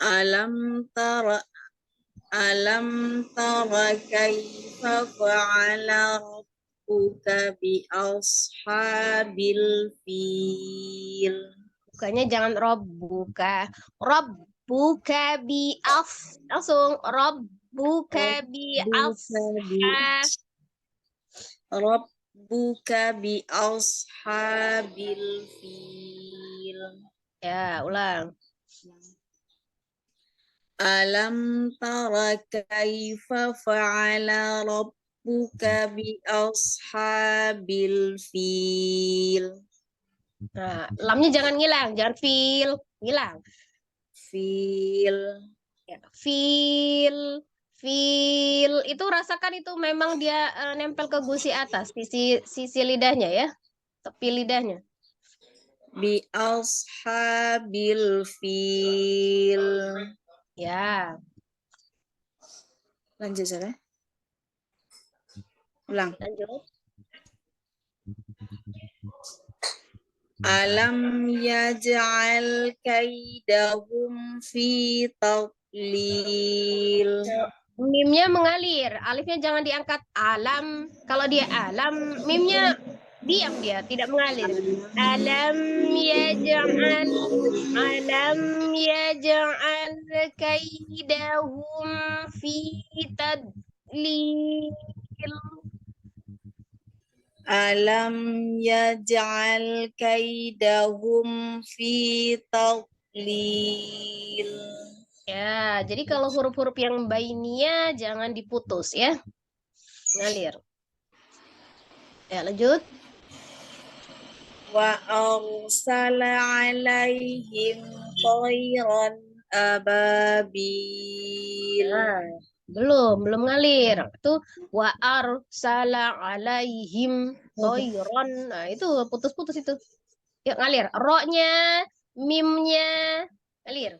Alam tara kaifa fa'ala rabbuka bi ashabil fil. Bukannya jangan robbuka bi af langsung robbuka bi af Rabbuka bi ashabil fil. ya ulang. Alam tara kaifa fa'ala rabbuka bi ashabil fil. Nah, lamnya jangan ngilang, jangan fil, ngilang. Fil. Ya, fil itu rasakan itu memang dia nempel ke gusi atas, sisi lidahnya ya, tepi lidahnya. Bi ashabil fil. Ya, Lanjut saja. Ulang. lanjut. Alam yaj'al kaidahum fi tadlil. Mimnya mengalir, alifnya jangan diangkat. Alam, kalau dia alam, mimnya diam dia, tidak mengalir. Alam yaj'al kaidahum fi tadlil. Alam yaj'al kaidahum fi tadlil. Ya, jadi kalau huruf-huruf yang bainiya jangan diputus ya. Ngalir. Ya, lanjut. Wa arsala alaihim tayran ababil. Nah, belum ngalir. Itu wa arsala alaihim toiron. Nah, itu putus-putus itu. Ya, ngalir. Ro-nya, mimnya ngalir.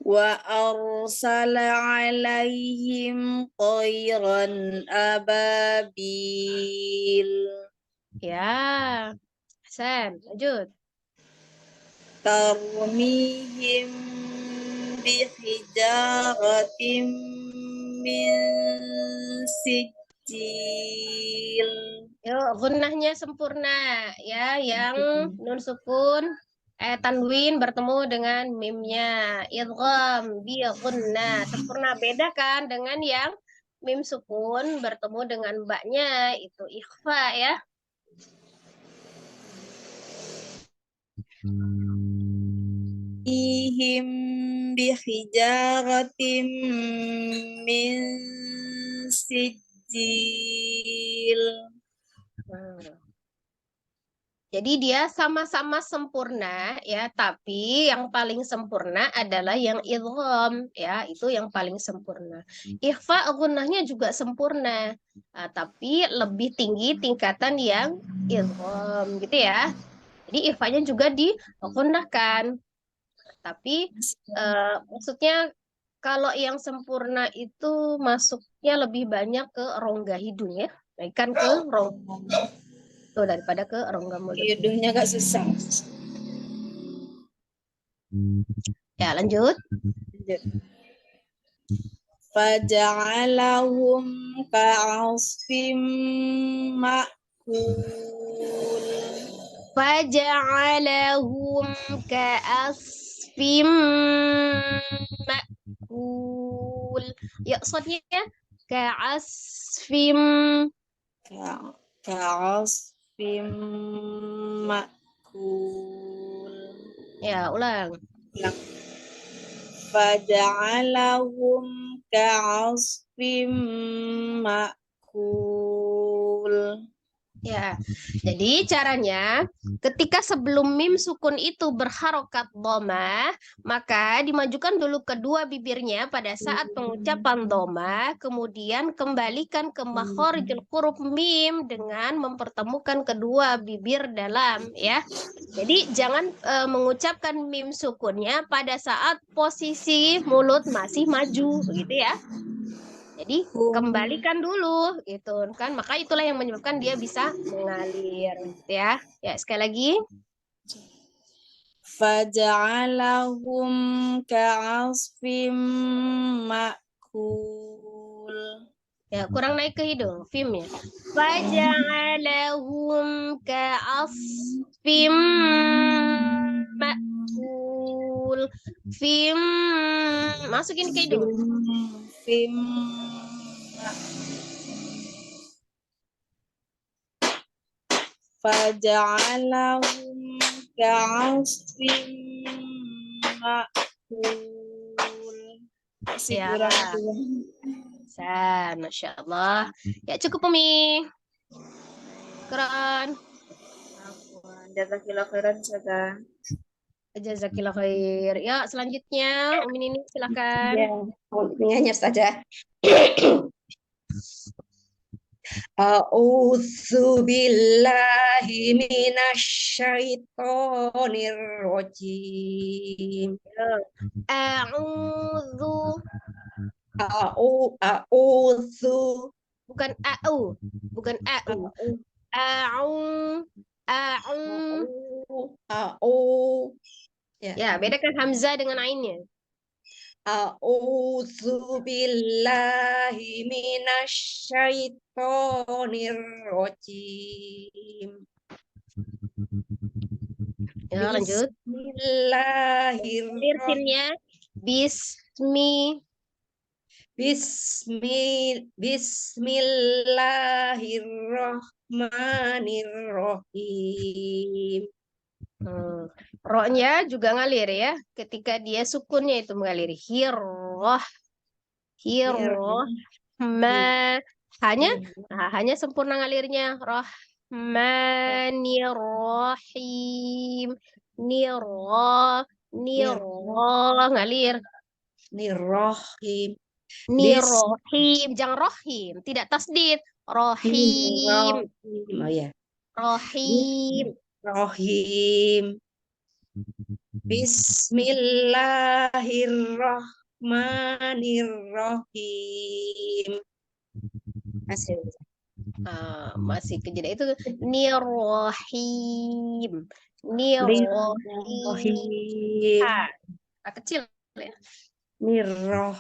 Wa arsala alaihim tayran ababil. Ya. Hasan, lanjut. Tarmihim bihijaratin min sijil. Yuk, gunnahnya sempurna ya, yang nun sukun tanwin bertemu dengan mimnya. Idgham bi gunnah sempurna, beda kan dengan yang mim sukun bertemu dengan baknya itu ikhfa ya. Ihim bihijaratin min sijil. Jadi dia sama-sama sempurna ya, tapi yang paling sempurna adalah yang idgham ya, itu yang paling sempurna. Ikhfa gunnahnya juga sempurna, tapi lebih tinggi tingkatan yang idgham gitu ya. Jadi ikhfanya juga digunakan. Tapi maksudnya kalau yang sempurna itu masuk Ya lebih banyak ke rongga hidung ya. Naikkan ke rongga tuh daripada ke rongga mulut. Hidungnya agak susah. Ya, lanjut. Faja'alahum ka'asfim ma'kul. Faja'alahum ka'asfim ma'kul. Ya, soalnya ka'asfim. Ka'asfim ma'kul. Ya, ulang. Faja'alahum ka'asfim ma'kul. Ya, jadi caranya ketika sebelum mim sukun itu berharokat dhamma, maka dimajukan dulu kedua bibirnya pada saat pengucapan dhamma, kemudian kembalikan ke makharijul huruf mim dengan mempertemukan kedua bibir dalam ya. Jadi jangan mengucapkan mim sukunnya pada saat posisi mulut masih maju begitu ya. Jadi kembalikan dulu gitu kan. Maka itulah yang menyebabkan dia bisa mengalir ya. Ya, sekali lagi. Faja'alahum ka'asfim ma'kul. Ya, kurang naik ke hidung filmnya. Faja'alahum ka'asfim ma'kul. Fim masukin ke hidung. Fim Faja'alahum ka'asfim ma'kul. Masih Ya. kurang dua. Masya Allah. Ya, cukup Umi. Keren. Jazakillah khairan Ustazah. Jazakillah khair. Ya, selanjutnya Umi Nini silakan. Ya, ingatnya saja. A'udzu billahi minasyaitonir rajim. A'udzu A'udzu bukan au, bukan au. A'u a'u. A'udzu Ya, bedakan hamzah dengan ainnya. A'udzu billahi minasyaitonir rajim. Ya, lanjut. Bismillahirrahmanirrahim. Sinnya Bismillahirrahmanirrahim. Ro-nya juga ngalir ya. Ketika dia sukunnya itu mengalir. Hirroh. Ma. Hanya sempurna ngalirnya. Rahmanirrahim. Niro. Ngalir. Nirrohim. Nirohim. Jangan rohim. Tidak tasdid. Rohim. Oh ya. Rohim. Rohim. Bismillahirrahmanirrahim. Masih kejeda itu nirohim. Nirrohim. Kecil ya. Nirrohim.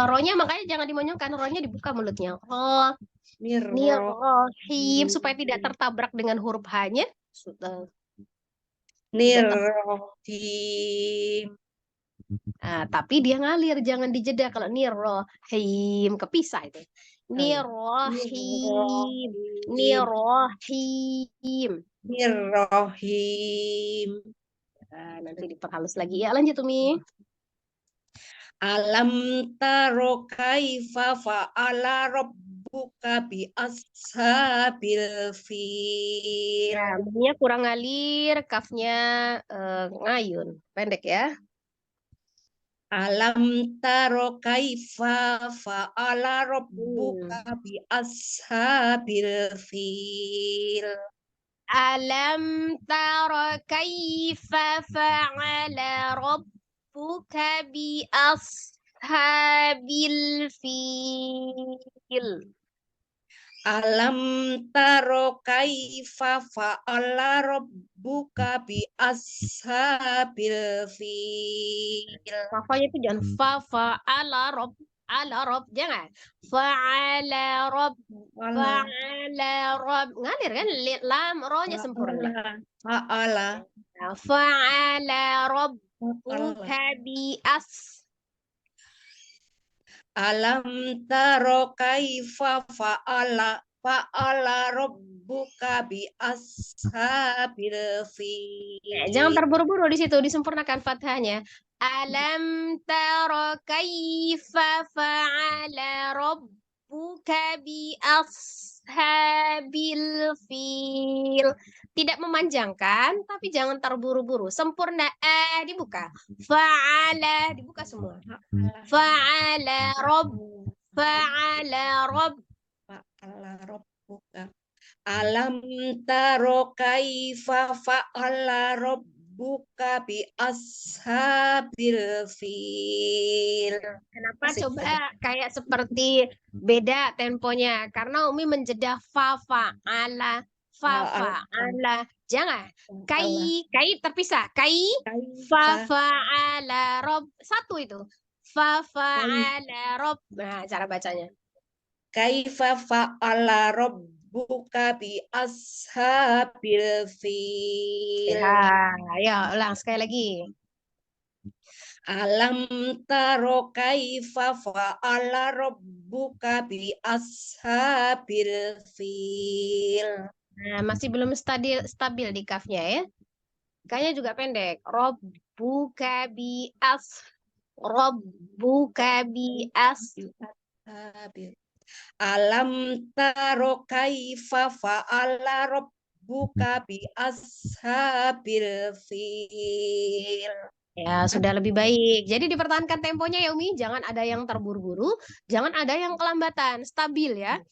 Rohnya makanya jangan dimonyongkan, rohnya dibuka mulutnya. Roh. Nirrohim. Nirohim supaya tidak tertabrak dengan huruf H-nya. Nirrohim. Tapi dia ngalir, jangan dijeda kalau nirohim kepisah itu. Nirohim. Nirrohim. Nanti diperhalus lagi ya. Lanjut Umi. Alam taro kaifa fa'ala rabbuka bi ashabil fil. Ya, bunyinya kurang ngalir, kafnya ngayun, pendek ya. Alam taro kaifa fa'ala rabbuka bi ashabil fil. Alam tara kaifa fa'ala rabbuka bi ashabil fil. Alam taro kaifa fa'ala rabbuka bi ashabil fil. Fafanya itu jangan ala rob jangan fa'ala rob ngalir kan lam rohnya sempurna. Fa'ala. Nah, fa'ala rob Fa'ala. bi Alam taro kaifa fa'ala rabbuka bi ashabil Jangan fil. terburu-buru di situ, disempurnakan fathahnya. Alam tara kaifa fa'ala rabbuka bi ashabil fil. Tidak memanjangkan, tapi jangan terburu-buru. Sempurna dibuka. Fa'ala dibuka semua. Fa'ala Fa'ala rabbuka. Alam taro kaifa fa'ala rabbuka bi ashabil fil. Kenapa Asik. coba kayak seperti beda temponya? Karena Umi menjeda fa fa'ala. Jangan. Kai terpisah. Kai fa fa'ala rob. Satu itu. Fa fa'ala rob. Nah, cara bacanya. Kaifa fa'ala rabbuka bi ashabil fil. Ya, ayo ulang sekali lagi. Alam taro kaifa fa'ala rabbuka bi ashabil fil. Nah, masih belum stabil di kafnya ya. Kayaknya juga pendek. Rabbuka bi Ashabil. Alam taro kaifa fa'ala rabbuka bi ashabil fil. Ya, sudah lebih baik. Jadi dipertahankan temponya ya Umi, jangan ada yang terburu-buru, jangan ada yang kelambatan, stabil ya.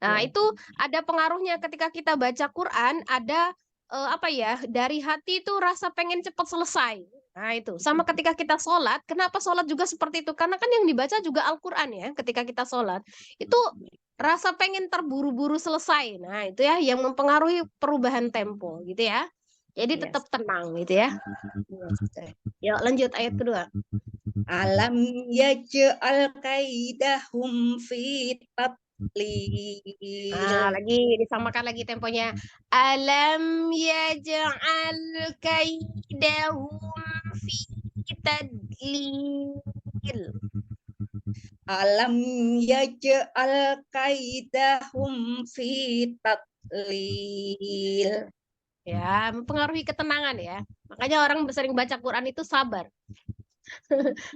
Nah, itu ada pengaruhnya ketika kita baca Quran, ada apa ya, dari hati itu rasa pengen cepat selesai. Nah, itu. Sama ketika kita sholat, kenapa sholat juga seperti itu? Karena kan yang dibaca juga Al-Quran ya, ketika kita sholat. Itu rasa pengen terburu-buru selesai. Nah, itu ya yang mempengaruhi perubahan tempo gitu ya. Jadi tetap tenang gitu ya. Yuk lanjut ayat kedua. Alam yaj'al kaidahum fi tadlil. Nah, lagi disamakan lagi temponya. Alam yaj'al kaidahum fi tadlil. Alam yaj'al kaidahum fi tadlil. Ya, mempengaruhi ketenangan ya. Makanya orang sering baca Quran itu sabar.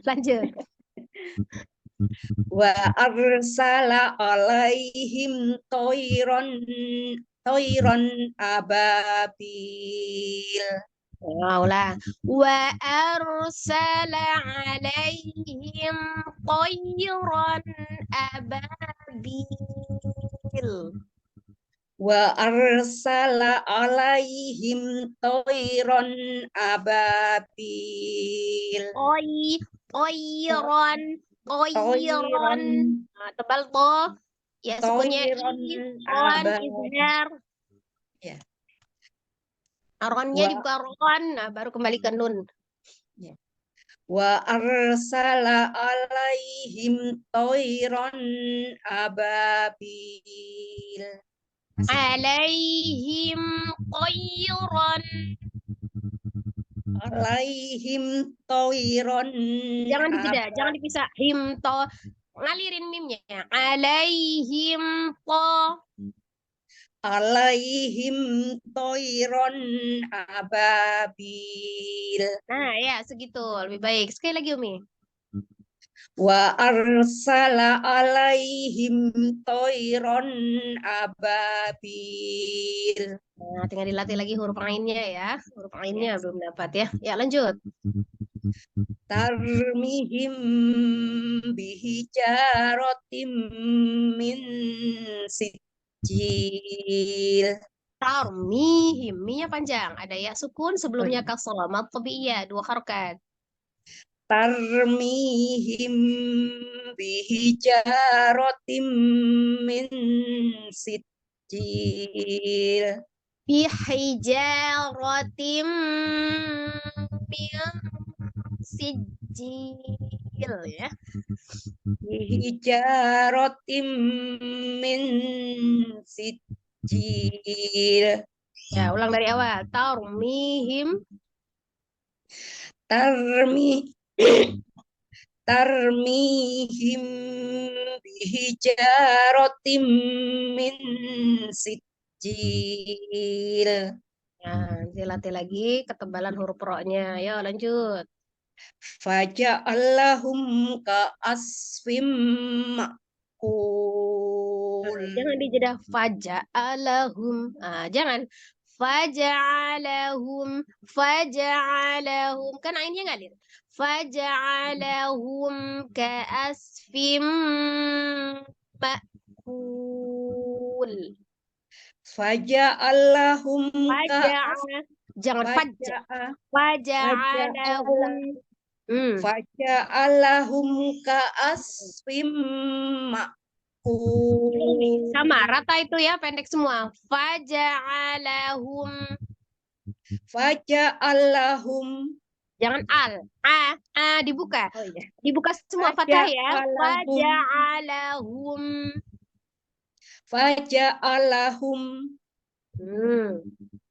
Lanjut. Wa arsala alaihim toiron ababil. ulang. Wa arsala alaihim tayran ababil. Wa arsala alaihim toiron ababil. Toiron. Nah, tebal toh. Ya, sukunya ron izhar. Ya. Ronnya dibuka ron, nah baru kembali ke nun. Wa arsala alaihim toiron ababil. Alaihim toiron. Alaihim toiron. Jangan dijeda, jangan dipisah. Him to, ngalirin mimnya. Alaihim to. Alaihim toiron ababil. Nah ya segitu, lebih baik. Sekali lagi Umi. Wa arsala alaihim toiron ababil. Nah, tinggal dilatih lagi huruf ainnya ya. Huruf ainnya belum dapat ya. Ya lanjut. Tarmihim bihijaratim min sijil. Tarmihim, minya panjang. Ada ya sukun sebelumnya kasroh. Mad tabi'iyah, 2 harokat. tarmihim bihijaratim min sijil. Bihijaratim min sijil ya. Bihijaratim min sijil. Ya, ulang dari awal. Tarmihim Tarmi tarmihim bihijaratim min sijil. Nah, dilatih lagi ketebalan huruf ro-nya. Ayo lanjut. Faja'allahum ka'asfim Nah, ma'kul. jangan dijeda faja'alahum. Nah, jangan faja'alahum kan ainnya ngalir. Faja'alahum ka'asfim ma'kul. Faja'allahum Jangan fajja. Faja'alahum. Faja'allahum ka'asfim ma'kul. Sama, rata itu ya, pendek semua. Faja'alahum. Faja'allahum. Jangan al. Dibuka. Oh iya. Dibuka semua fathah ya. Faja'alahum. Faja'alahum. Faja'allahum.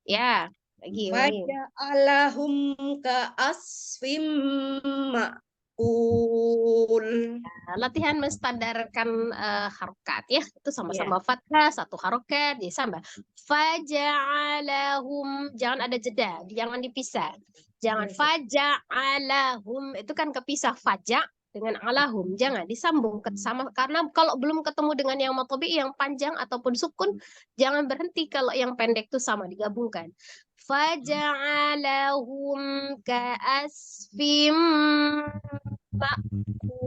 Ya, lagi ulangi. Faja'allahum ka'asfim ma'kul. Latihan menstandarkan harokat ya. Itu sama-sama fathah, satu harokat, ya sama. Faja'alahum. Jangan ada jeda, jangan dipisah. Jangan faja'alahum. Itu kan kepisah faja' dengan alahum. Jangan disambung sama. Karena kalau belum ketemu dengan yang matobi, yang panjang ataupun sukun, jangan berhenti kalau yang pendek itu sama, digabungkan. Faja'alahum ka'asfim ma'kul.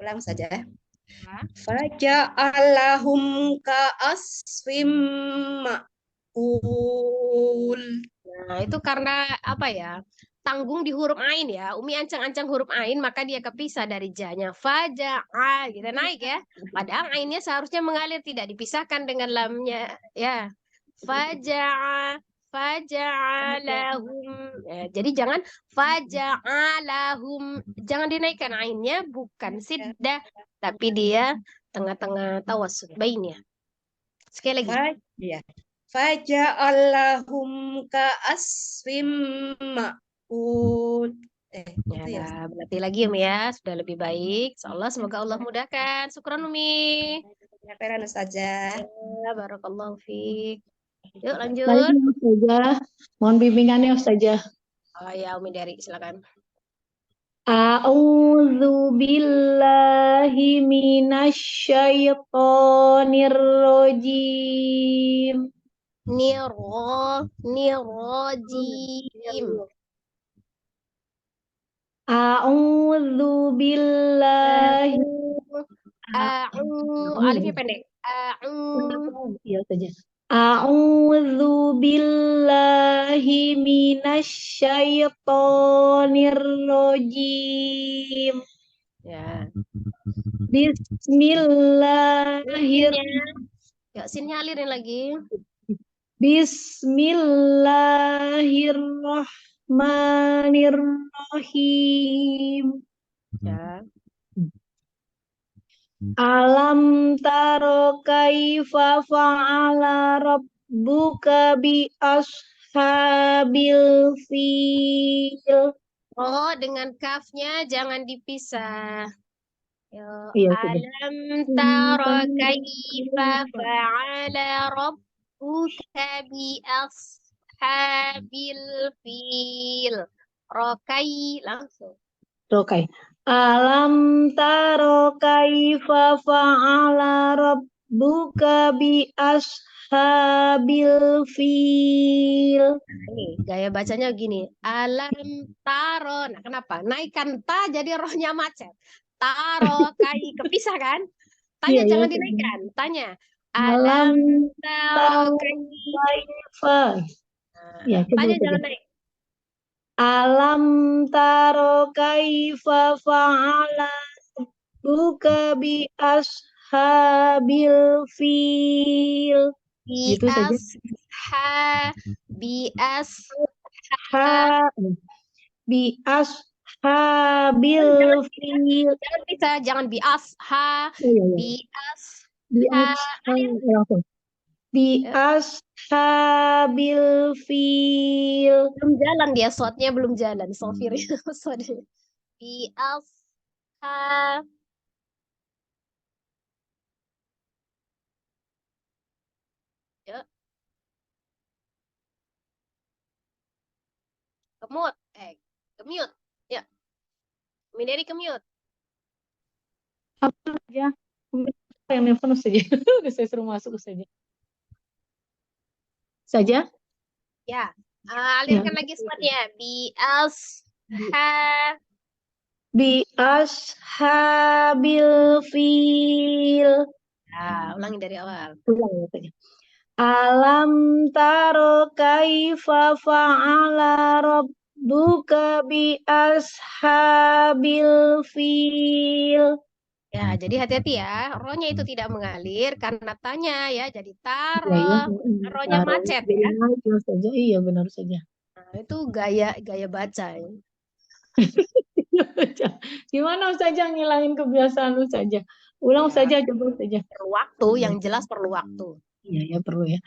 Ulang saja. Faja'allahum ka'asfim ma'kul. Nah, itu karena apa ya? Tanggung di huruf ain ya. Umi ancang-ancang huruf ain, maka dia kepisah dari janya. Faja'a, gitu naik ya. Padahal ainnya seharusnya mengalir, tidak dipisahkan dengan lamnya. Ya. Faja'alahum. Ya, jadi jangan faja'alahum. Jangan dinaikkan ainnya, bukan siddah, tapi dia tengah-tengah tawasud bainnya. Sekali lagi. Faja'allahum ka'asfim ma'kul. Ya, berarti lagi Umi ya, sudah lebih baik. Insyaallah, semoga Allah mudahkan. Syukran Umi. Ya, khairan Ustazah. Ya, barakallahu fiik. Yuk lanjut. Baik, Ustazah. Mohon bimbingannya Ustazah. Oh ya, Umi dari silakan. A'udzu billahi minasyaitonir rajim. Nirojim. A'udzu billahi Alifnya pendek. Iya saja. A'udzu billahi minasyaitonir rajim. Ya. Bismillahirrahmanirrahim. Ya, sinnya alirin lagi. Bismillahirrahmanirrahim. Ya. Alam taro kaifa fa'ala rabbuka bi ashabil fil. Oh, dengan kafnya jangan dipisah. Ya. Iya, Alam tara kaifa fa'ala rabbuka bi ashabil fil. Rokai langsung. Rokai. Alam taro kaifa fa'ala rabbuka bi ashabil fil. Nih, gaya bacanya gini. Alam taro. Nah, kenapa? Naikkan ta jadi rohnya macet. Taro kai kepisah kan? Tanya Iya, jangan iya. dinaikkan. Tanya. Alam Alam taro taro kai. kaifa. Ya, coba Tanya saja. jangan naik. Alam taro kaifa fa'ala buka bi ashabil fil. Gitu saja. Bias Ha, bi ashabil fil. jangan bisa, jangan bias Oh, iya, iya. bias Bi ha langsung. Bi ashabil fil. belum jalan dia, shotnya belum jalan. Sofir sorry. Bias ha ya, kemut kemute ya, Mineri kemute. Apa aja? Yang nelfon saja. Udah saya suruh masuk saja. Saja? Ya, Ya. alirkan lagi shotnya. Bias ha Bi ashabil fil. ulangi dari awal. Ulang ya saja. Alam taro kaifa fa'ala rabbuka bi ashabil fil. Ya, jadi hati-hati ya. Rohnya itu tidak mengalir karena tanya ya. Jadi Ya, ya. taro, rohnya Taro. macet Jadi ya. naik ya saja. Iya, benar saja. Nah, itu gaya gaya baca ya. Gimana saja ngilangin kebiasaan saja. Ulang Ya, saja, coba saja. perlu waktu, yang jelas perlu waktu. Iya, ya perlu ya. Ya.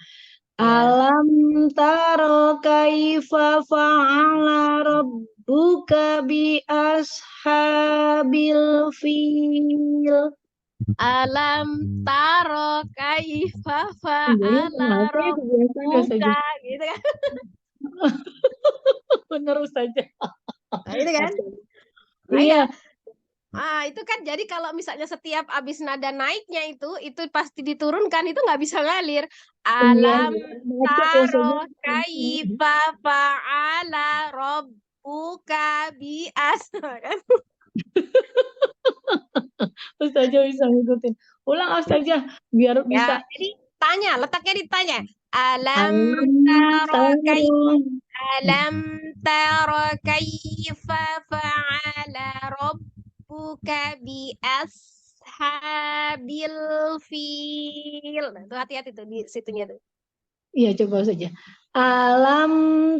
Alam taro kaifa fa'ala rabbuka bi ashabil fil. Alam taro kaifa Iya, fa'ala kenapa ya kebiasaan saja. rabbuka gitu kan. Benar saja. Nah, itu kan. Nah, Iya, itu kan jadi kalau misalnya setiap abis nada naiknya itu pasti diturunkan, itu nggak bisa ngalir. iya, Alam macet ya saja. taro kaifa fa'ala rabbuka bi'as kan. Ustazah bisa ngikutin. Ulang Ustazah biar Ya, bisa. jadi tanya, letaknya ditanya. Alam taro kaifa fa'ala rabbuka bi'ashabil fil. Nah, itu hati-hati tuh di situnya tuh. Iya, coba saja. Alam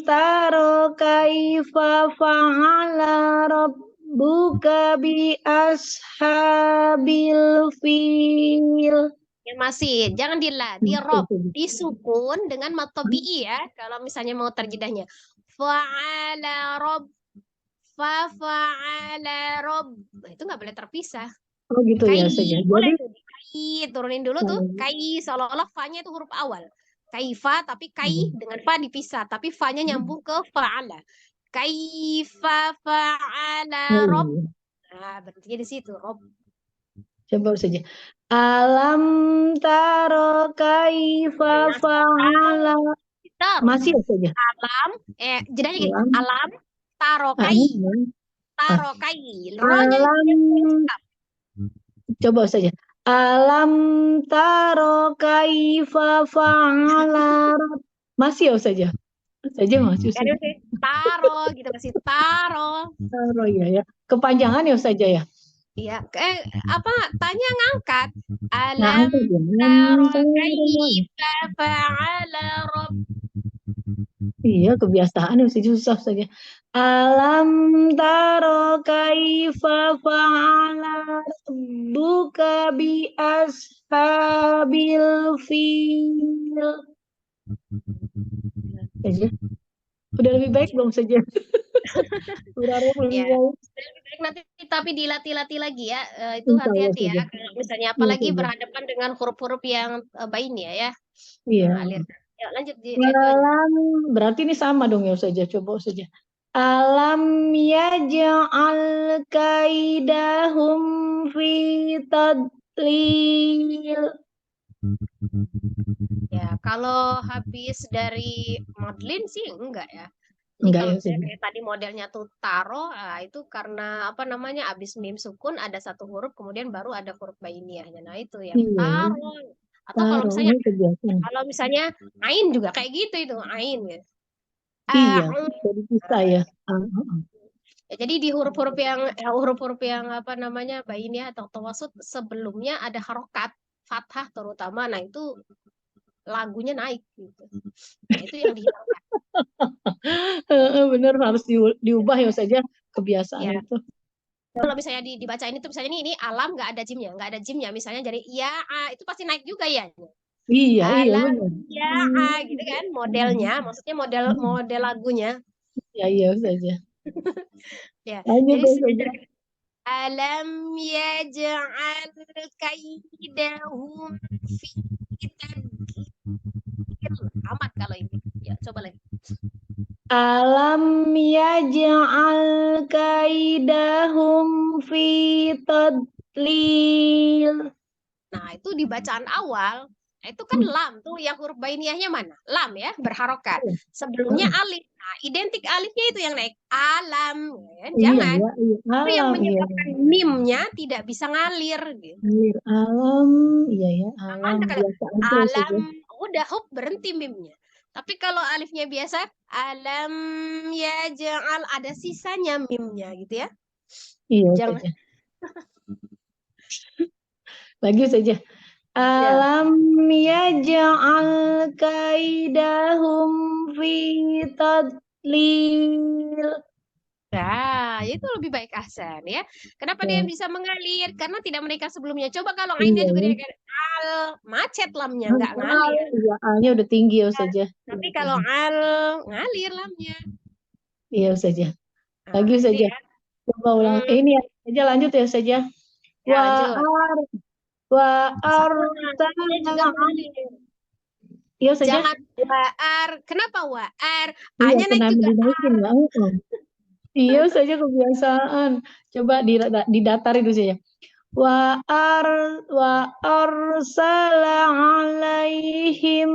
taro kaifa fa'ala rabbuka bi ashabil fil. Ya masih, jangan di rob, disukun dengan matobi'i ya. Kalau misalnya mau terjedahnya. Fa'ala rob, fa'ala rob. Nah, itu nggak boleh terpisah. Oh gitu ya Kai, saja. boleh Jadi tuh di kai, turunin dulu tuh. Kai, seolah-olah fa-nya itu huruf awal. Kaifa, tapi kai dengan fa dipisah. Tapi fa-nya nyambung ke fa'ala. Kaifa fa'ala rob. Nah, berarti di situ, rob. coba saja. Alam taro kaifa fa'ala. Masih ya saja. Alam, jedanya gini. Alam. Alam taro kai. Taro kai. Rohnya Alam. Coba saja. Alam taro kaifa fa'ala. Masih ya saja. Saja masih. Taro gitu, masih taro. Taro ya. Kepanjangan ya saja ya. Iya, apa tanya ngangkat. Nah, Alam taro kaifa fa'ala rabb. Iya, kebiasaan ya susah saja. Alam taro kaifa fa'ala rabbuka bi ashabil fil. Saja. Udah lebih baik belum saja? Udah lebih Ya, baik. lebih baik nanti tapi dilatih-latih lagi ya. Itu hati-hati ya. Kalau misalnya apalagi berhadapan dengan huruf-huruf yang bain ya. Iya. Alir. Ya, lanjut di Alam, berarti ini sama dong ya saja. Coba saja. Alam yaj'al kaidahum fi tadlil. Ya, kalau habis dari Madlin sih enggak ya. Jadi Enggak kalau ya misalnya saja. kayak tadi modelnya tuh taro, itu karena apa namanya abis mim sukun ada satu huruf kemudian baru ada huruf bainiahnya. Nah itu yang Iya. taro. Atau Taro, ini kebiasaan. kalau misalnya ain juga kayak gitu itu ain gitu. Iya, A'u. jadi bisa ya. Ya, jadi di huruf-huruf yang apa namanya bainiyah atau tawasud sebelumnya ada harokat fathah terutama. Nah itu lagunya naik gitu. Nah itu yang dihilangkan. Bener harus diubah ya saja kebiasaan Ya. itu. Kalau misalnya dibaca ini tuh misalnya ini alam nggak ada jimnya misalnya jadi ya itu pasti naik juga ya. Iya, Alam benar. ya gitu kan modelnya, maksudnya model lagunya. Ya, iya saja. Ya. Lanjut Jadi saja. Alam yaj'al kaidahum fi tadbir. amat kalau ini. Ya, coba lagi. Alam yaj'al kaidahum fi tadlil. Nah, itu di bacaan awal itu kan lam tuh yang huruf bainiyahnya mana? Lam ya, berharokat. Sebelumnya alif. Nah, identik alifnya itu yang naik. Alam, ya. Jangan. Iya, iya. Itu yang Alam, iya. menyebabkan mimnya tidak bisa ngalir gitu. Alir alam, iya ya, alam Mana kalau biasa aja alam saja. udah hop berhenti mimnya. Tapi kalau alifnya biasa alam ya jangan ada sisanya mimnya gitu ya. Iya Jangan saja. Lagi saja. Alam yaj'al kaidahum fi tadlil. Nah, itu lebih baik Ahsan ya. Kenapa dia Ya. bisa mengalir? Karena tidak menikah sebelumnya. Coba kalau ainnya Iya, juga ya. dia macet lamnya nggak ngalir. Iya, A-nya udah tinggi ya saja. Tapi kalau ngalir lamnya. Iya saja. Nah, Lagi itu saja. ya. Coba ulang. Ini saja lanjut ya saja. Ya, Wa lanjut. ar wa Dia juga arsalna. mengalir. Iya saja. Jangan waar. Kenapa waar? Iya, A-nya naik kenapa juga. dinaikin ya? Iya saja kebiasaan. Coba didatar itu saja. Wa arsala alaihim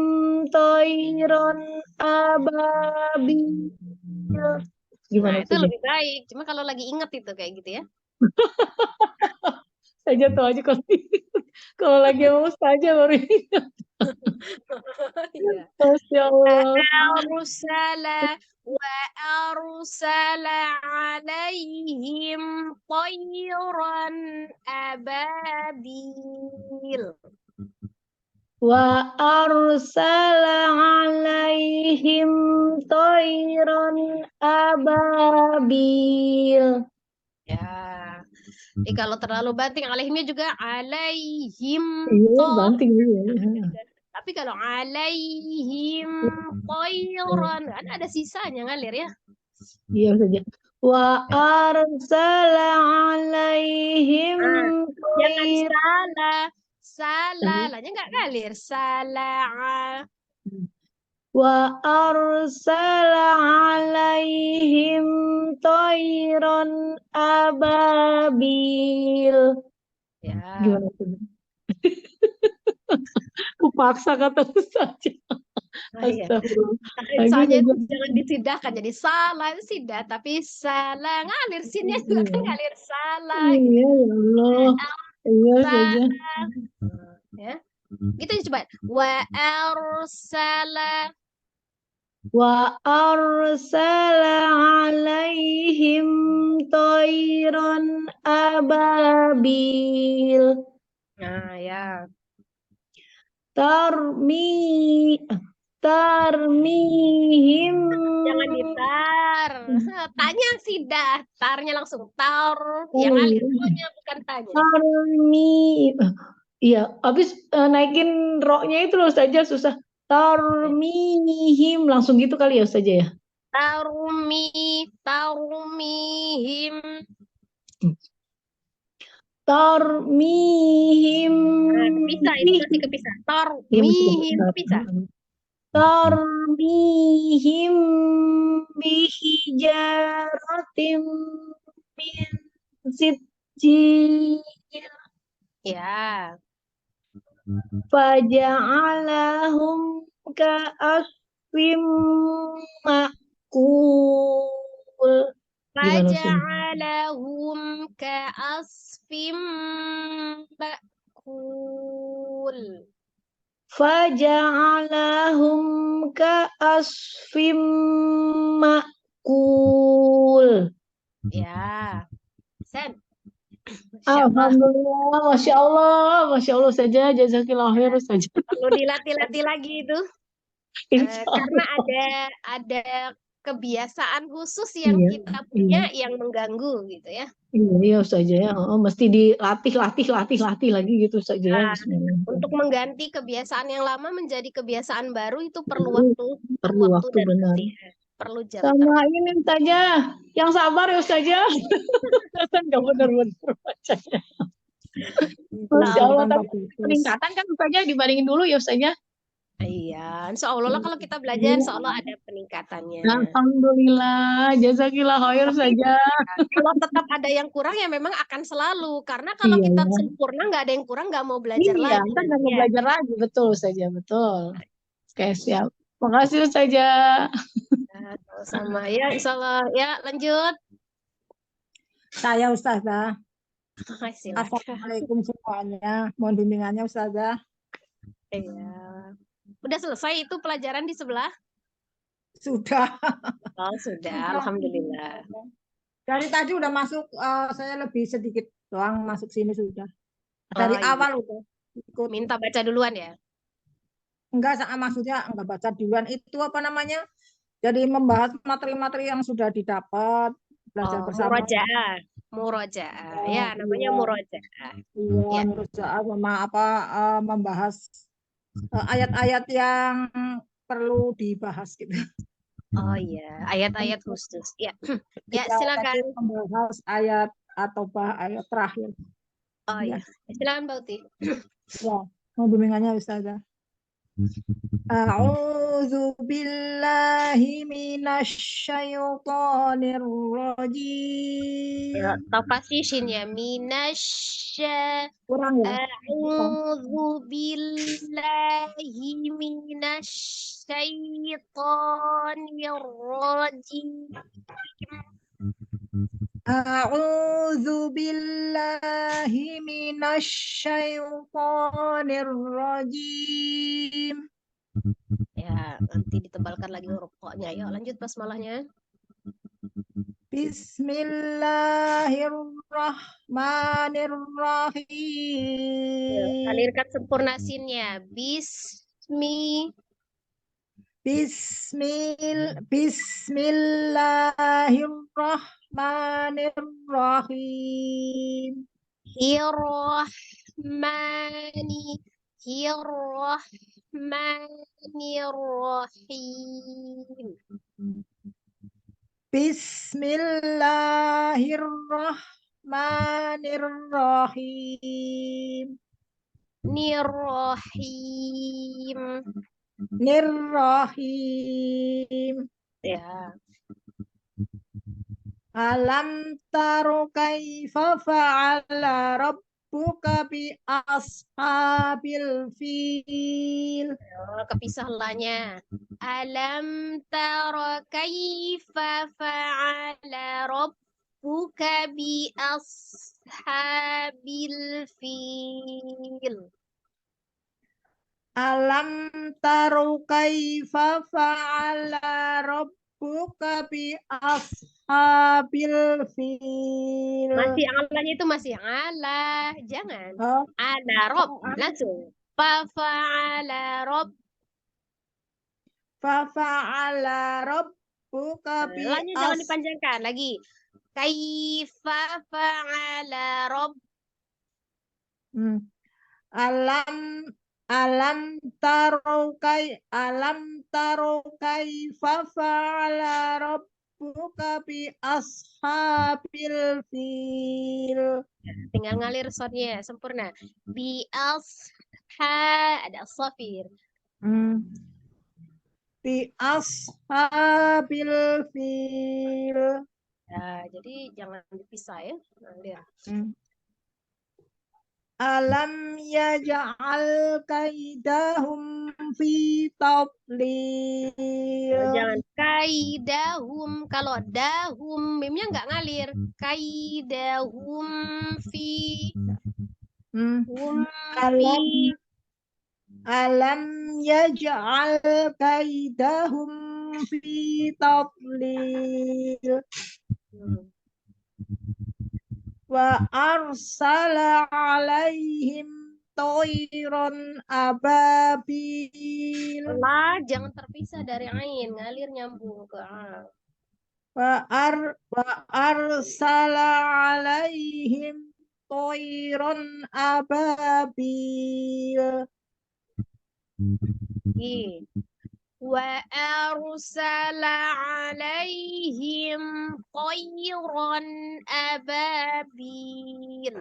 toiron ababil. Nah, Gimana itu saja? lebih baik. Cuma kalau lagi inget itu kayak gitu ya. Saja tahu aja kalau lagi mau saja baru ini. Iya. Masya Allah. arsala wa arsala alaihim tayran ababil. Wa arsala alaihim toiron ababil. Ya. Jadi kalau terlalu banting alaihimnya juga alaihim Iya, banting ya. Tapi kalau alaihim toiron kan ada sisanya ngalir ya. Iya saja. Wa arsala alaihim Jangan toiron. salah, lahnya nggak ngalir. Salah. Wa arsala alaihim toiron ababil. Ya. Gimana tuh? Kupaksa kata saja. Iya. Astagfirullah. Soalnya jangan disidahkan jadi salah sidah tapi salah ngalir sinnya juga kan ngalir salah. Iya ya Allah. Iya saja. Ya. Gitu coba. Wa arsala Wa arsala alaihim toiron ababil. Nah, ya. Tarmihim. Jangan ditar. Tanya sidah. Tarnya langsung tar. Yang ngalir nya bukan tanya. Tarmi. Iya, habis naikin roknya itu loh saja susah. Tarmihim langsung gitu kali ya saja ya. Tarumihim. Tarmihim. Bisa itu masih kepisah. Tarmihim bisa. Tarmihim bihijaratim min sijil. Ya. Faja'alahum ka'asfim ma'kul. Faja'alahum ka'asfim ma'kul. faja'alahum ka'asfim ma'kul. Ya. Sen. Masya Allah. Alhamdulillah, Masya Allah saja, jazakillah khair saja. Perlu dilatih-latih lagi itu. Insya Karena Allah. ada kebiasaan khusus yang Iya, kita iya, punya yang mengganggu gitu ya. iya saja ya. Oh, mesti dilatih lagi gitu saja ya. Nah, Bismillah. untuk mengganti kebiasaan yang lama menjadi kebiasaan baru itu perlu Perlu waktu waktu dan benar. latihan. Perlu jam Sama terbang. ini saja, yang sabar ya saja. Nggak benar-benar bacanya. Masya Allah, tapi peningkatan kan saja dibandingin dulu ya saja. Iya, insya Allah lah kalau kita belajar, insya Allah ada peningkatannya. Alhamdulillah, jazakillah khair saja. Kalau tetap ada yang kurang ya memang akan selalu. Karena kalau Iya, kita ya. sempurna nggak ada yang kurang nggak mau belajar Iya, lagi. kan nggak mau Ya. belajar lagi, betul saja, betul. Oke, siap. Makasih saja. Nah, sama ya, insya Allah ya lanjut. Saya Ustazah. Silakan. Assalamualaikum semuanya. Mohon bimbingannya Ustazah. Iya. Udah selesai itu pelajaran di sebelah? Sudah. Oh, sudah. Alhamdulillah. Dari tadi udah masuk, saya lebih sedikit doang masuk sini sudah. Dari Oh, iya. awal udah ikut. Minta baca duluan ya? Enggak, maksudnya enggak baca duluan. Itu apa namanya? Jadi membahas materi-materi yang sudah didapat, belajar bersama. Murojaah. Ya, namanya murojaah. Iya, Ya. murojaah sama apa, membahas ayat-ayat yang perlu dibahas gitu. Oh iya, ayat-ayat khusus. Ya. Ya, Kita silakan. nanti membahas ayat atau ayat terakhir. Oh iya. Silakan Mbak Uti. Ya, mau bimbingannya Ustazah. A'udzu billahi minasyaitonir rajim. Tafasih shinnya minasya. Kurang ya? A'udzu billahi minasyaitonir rajim. A'udzu billahi minasyaitonir rajim. Ya, nanti ditebalkan lagi huruf q-nya. Yuk, lanjut basmalahnya. Bismillahirrahmanirrahim. Alirkan sempurna sinnya. Bismillahirrahmanirrahim. Hirrahmanirrahim. Bismillahirrahmanirrahim. Nirrahim. Ya. Alam taro kaifa fa'ala rabbuka bi ashabil fil. Kepisah lahnya. Alam tara kaifa fa'ala rabbuka bi ashabil fil. Alam taro kaifa fa'ala rabbuka bi ashabil fil. Masih alanya itu masih ala. Jangan. Oh. Ala rob. Langsung. Fa'ala rob. Fa'ala rabbuka bi Lanya jangan dipanjangkan lagi. Kaifa fa'ala rob. Alam taro kaifa fa'ala rabbuka bi ashabil fil. Tinggal ngalir sonnya sempurna. Bi ada safir. Bi ashabil fil. Nah, jadi jangan dipisah ya. Ngalir. Alam yaj'al kaidahum fi tadlil. Jangan kaidahum. Kalau dahum mimnya nggak ngalir. Kaidahum fi hum fi alam yaj'al kaidahum fi tadlil wa arsala alaihim toiron ababil La jangan terpisah dari ain, ngalir nyambung ke a. wa arsala alaihim toiron ababil I. Wa arsala alaihim tayran ababil.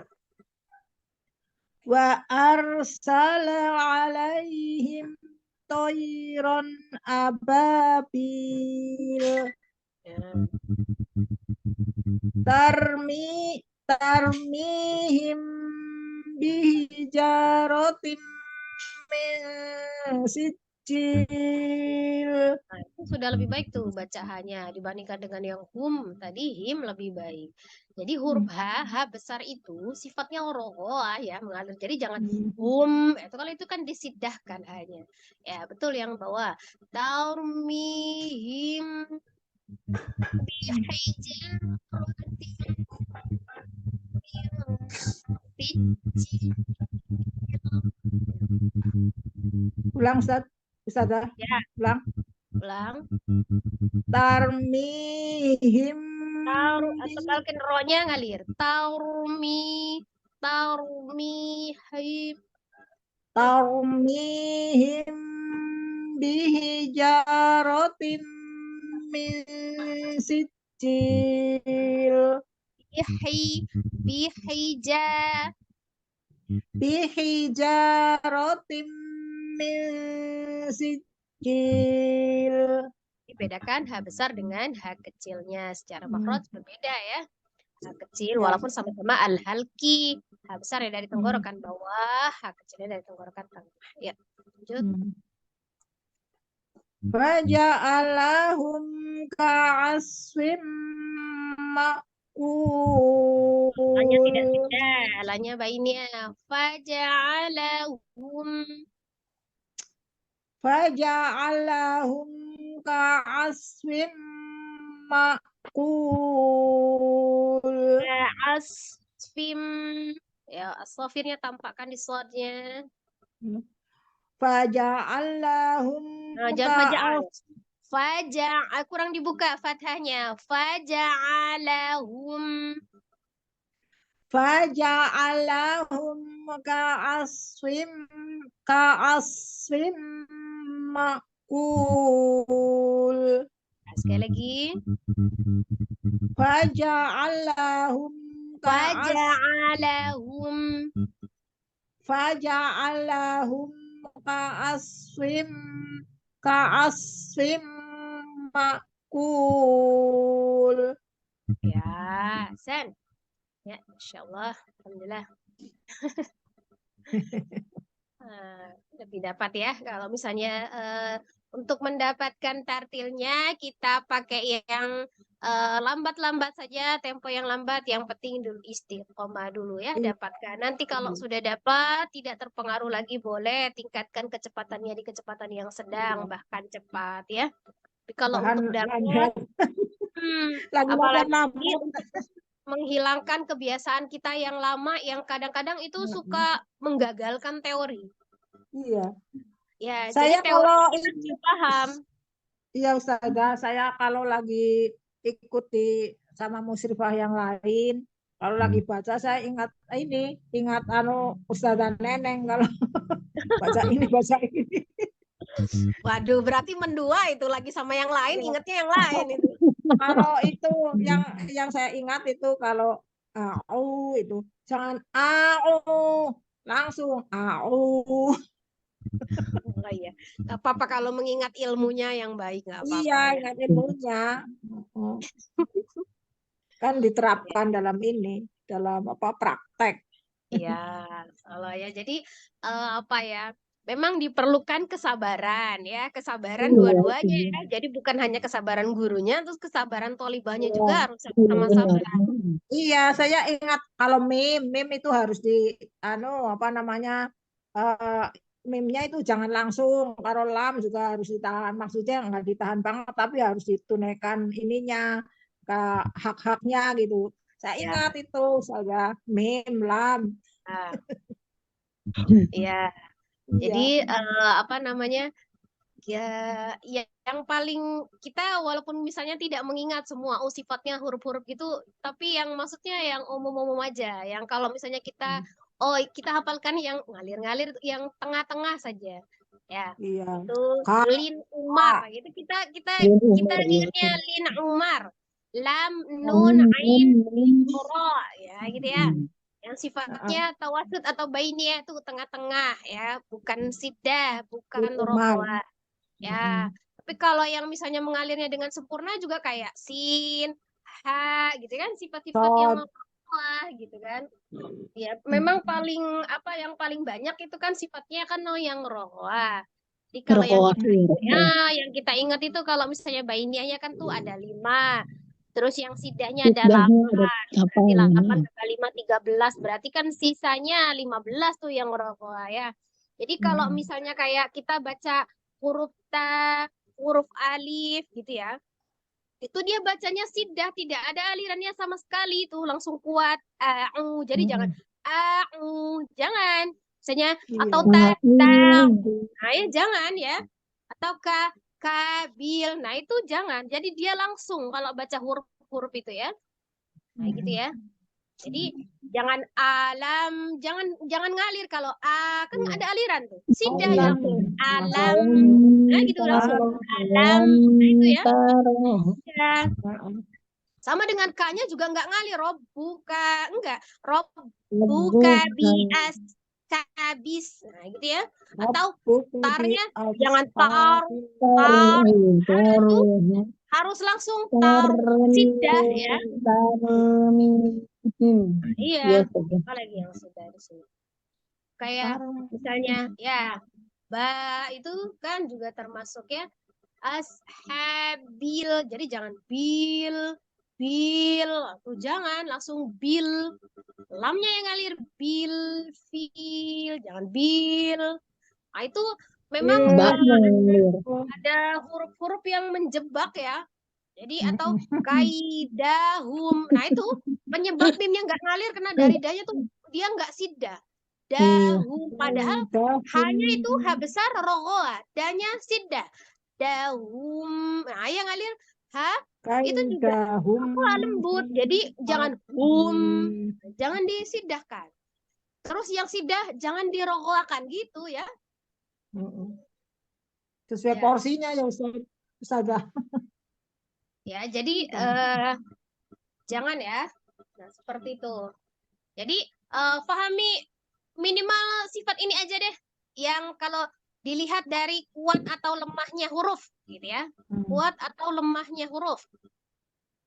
wa arsala alaihim toiron ababil tarmihim bihijaratin min sijil. Nah, itu sudah lebih baik tuh bacaannya dibandingkan dengan yang hum tadi him lebih baik. Jadi huruf h besar itu sifatnya rohoah ya mengalir. Jadi jangan hum itu kalau itu kan disidahkan hanya. Ya betul yang bawah. Tarmihim bihijaratin min sijil. Ulang Ustaz, Ustazah. Ya. Ulang. Ulang. Tarmihim Tebalkan ro-nya ngalir. tarmihim bihijaratin min sijil. Bihijaratin min sijil. Dibedakan H besar dengan H kecilnya. Secara makhraj berbeda ya. H kecil walaupun sama-sama al-halki. H besar ya dari tenggorokan bawah, H kecilnya dari tenggorokan tengah. Ya, lanjut. Faja'alahum ka'asfim ma'kul. Alanya tidak tidak, alanya bainnya. Faja'alahum ka'asfim ma'kul. Asfim. Ya, asofirnya tampakkan di slotnya. Faja'alahum Nah, jangan faja'al. Kurang dibuka fathahnya. Faja'alahum. Faja'alahum ka'asfim ma'kul. Nah, sekali lagi. Faja'alahum Faja'alahum ka'asfim ma'kul. Ya, Sen. Ya, insyaallah. Alhamdulillah. Lebih dapat ya. Kalau misalnya untuk mendapatkan tartilnya kita pakai yang lambat-lambat saja, tempo yang lambat. Yang penting dulu istiqomah dulu ya, dapatkan. Nanti kalau sudah dapat, tidak terpengaruh lagi, boleh tingkatkan kecepatannya di kecepatan yang sedang, bahkan cepat ya. Tapi kalau untuk dapat, apalagi menghilangkan kebiasaan kita yang lama, yang kadang-kadang itu suka menggagalkan teori. Iya. Ya, Saya jadi teori kalau kita bisa paham. Iya Ustazah, saya kalau lagi ikuti sama musyrifah yang lain, kalau lagi baca saya ingat Ustazah Neneng kalau baca ini. Waduh, berarti mendua itu lagi sama yang lain, ingatnya yang lain itu. Kalau itu yang saya ingat itu kalau au itu jangan au, langsung au. Oh, iya. Gak apa-apa kalau mengingat ilmunya yang baik, nggak apa-apa. Iya, Ya. ingat ilmunya. Kan diterapkan dalam praktek. Iya, kalau ya. Jadi apa ya? Memang diperlukan kesabaran ya, kesabaran dua-duanya ya. Jadi bukan hanya kesabaran gurunya, terus kesabaran tolibahnya juga harus sama-sama. Iya, saya ingat kalau meme itu harus mimnya itu jangan langsung, kalau lam juga harus ditahan, maksudnya nggak ditahan banget tapi harus ditunaikan ininya ke hak-haknya gitu. Saya Ya. ingat itu saya mim lam. Nah, ya. Iya. Jadi apa namanya? Ya, yang paling kita walaupun misalnya tidak mengingat semua sifatnya huruf-huruf gitu, tapi yang maksudnya yang umum-umum aja. Yang kalau misalnya kita kita hafalkan yang ngalir-ngalir yang tengah-tengah saja. Ya, Iya. itu Ka, Lin Umar gitu kita ingatnya Lin Umar. Lam nun ain ra ya gitu ya. Yang sifatnya tawasud atau bainiyah itu tengah-tengah ya, bukan sidah, bukan Umar. roqwa. Ya, tapi kalau yang misalnya mengalirnya dengan sempurna juga kayak sin, ha, gitu kan sifat-sifat yang Sod. wah gitu kan. Ya, memang yang paling banyak itu kan sifatnya kan yang rohwa. Jadi kalau yang kita ingat itu kalau misalnya bainiahnya kan tuh ada 5. Terus yang sidahnya ada 8. Berarti 8 tambah 5 13. Berarti kan sisanya 15 tuh yang rohwa ya. Jadi kalau misalnya kayak kita baca huruf ta, huruf alif gitu ya. Itu dia bacanya sidah, tidak ada alirannya sama sekali itu langsung kuat. Jadi jangan jangan. Misalnya atau ta, nah ya jangan ya. Atau kabil. Nah itu jangan. Jadi dia langsung kalau baca huruf-huruf itu ya. Nah gitu ya. Jadi jangan alam, jangan ngalir kalau kan ada aliran tuh. Sidah ya. Alam. Nah gitu langsung. Alam. Nah itu ya. Ya. Sama dengan K-nya juga nggak ngalir. Robuka. Enggak. Robuka bias kabis. Nah gitu ya. Atau tarnya jangan tar. Harus langsung tar. Sidah ya. Iya, apalagi yang sudah di sini. Kayak misalnya ya, ba itu kan juga termasuk ya ashabil. Jadi jangan bil atau jangan langsung bil. Lamnya yang ngalir bil fil, jangan bil. Nah, itu memang ada huruf-huruf yang menjebak ya. Jadi atau kaidahum. Nah itu penyebab mimnya nggak ngalir karena dari danya tuh dia nggak sidah. Dahum. Padahal hanya itu H besar rogoa. Danya sidah. Dahum. Nah yang ngalir itu juga lembut. Jadi jangan jangan disidahkan. Terus yang sidah jangan dirogoakan gitu ya. Sesuai porsinya ya Ustazah. Ya, jadi jangan ya. Nah, seperti itu. Jadi pahami minimal sifat ini aja deh. Yang kalau dilihat dari kuat atau lemahnya huruf, gitu ya. Kuat atau lemahnya huruf.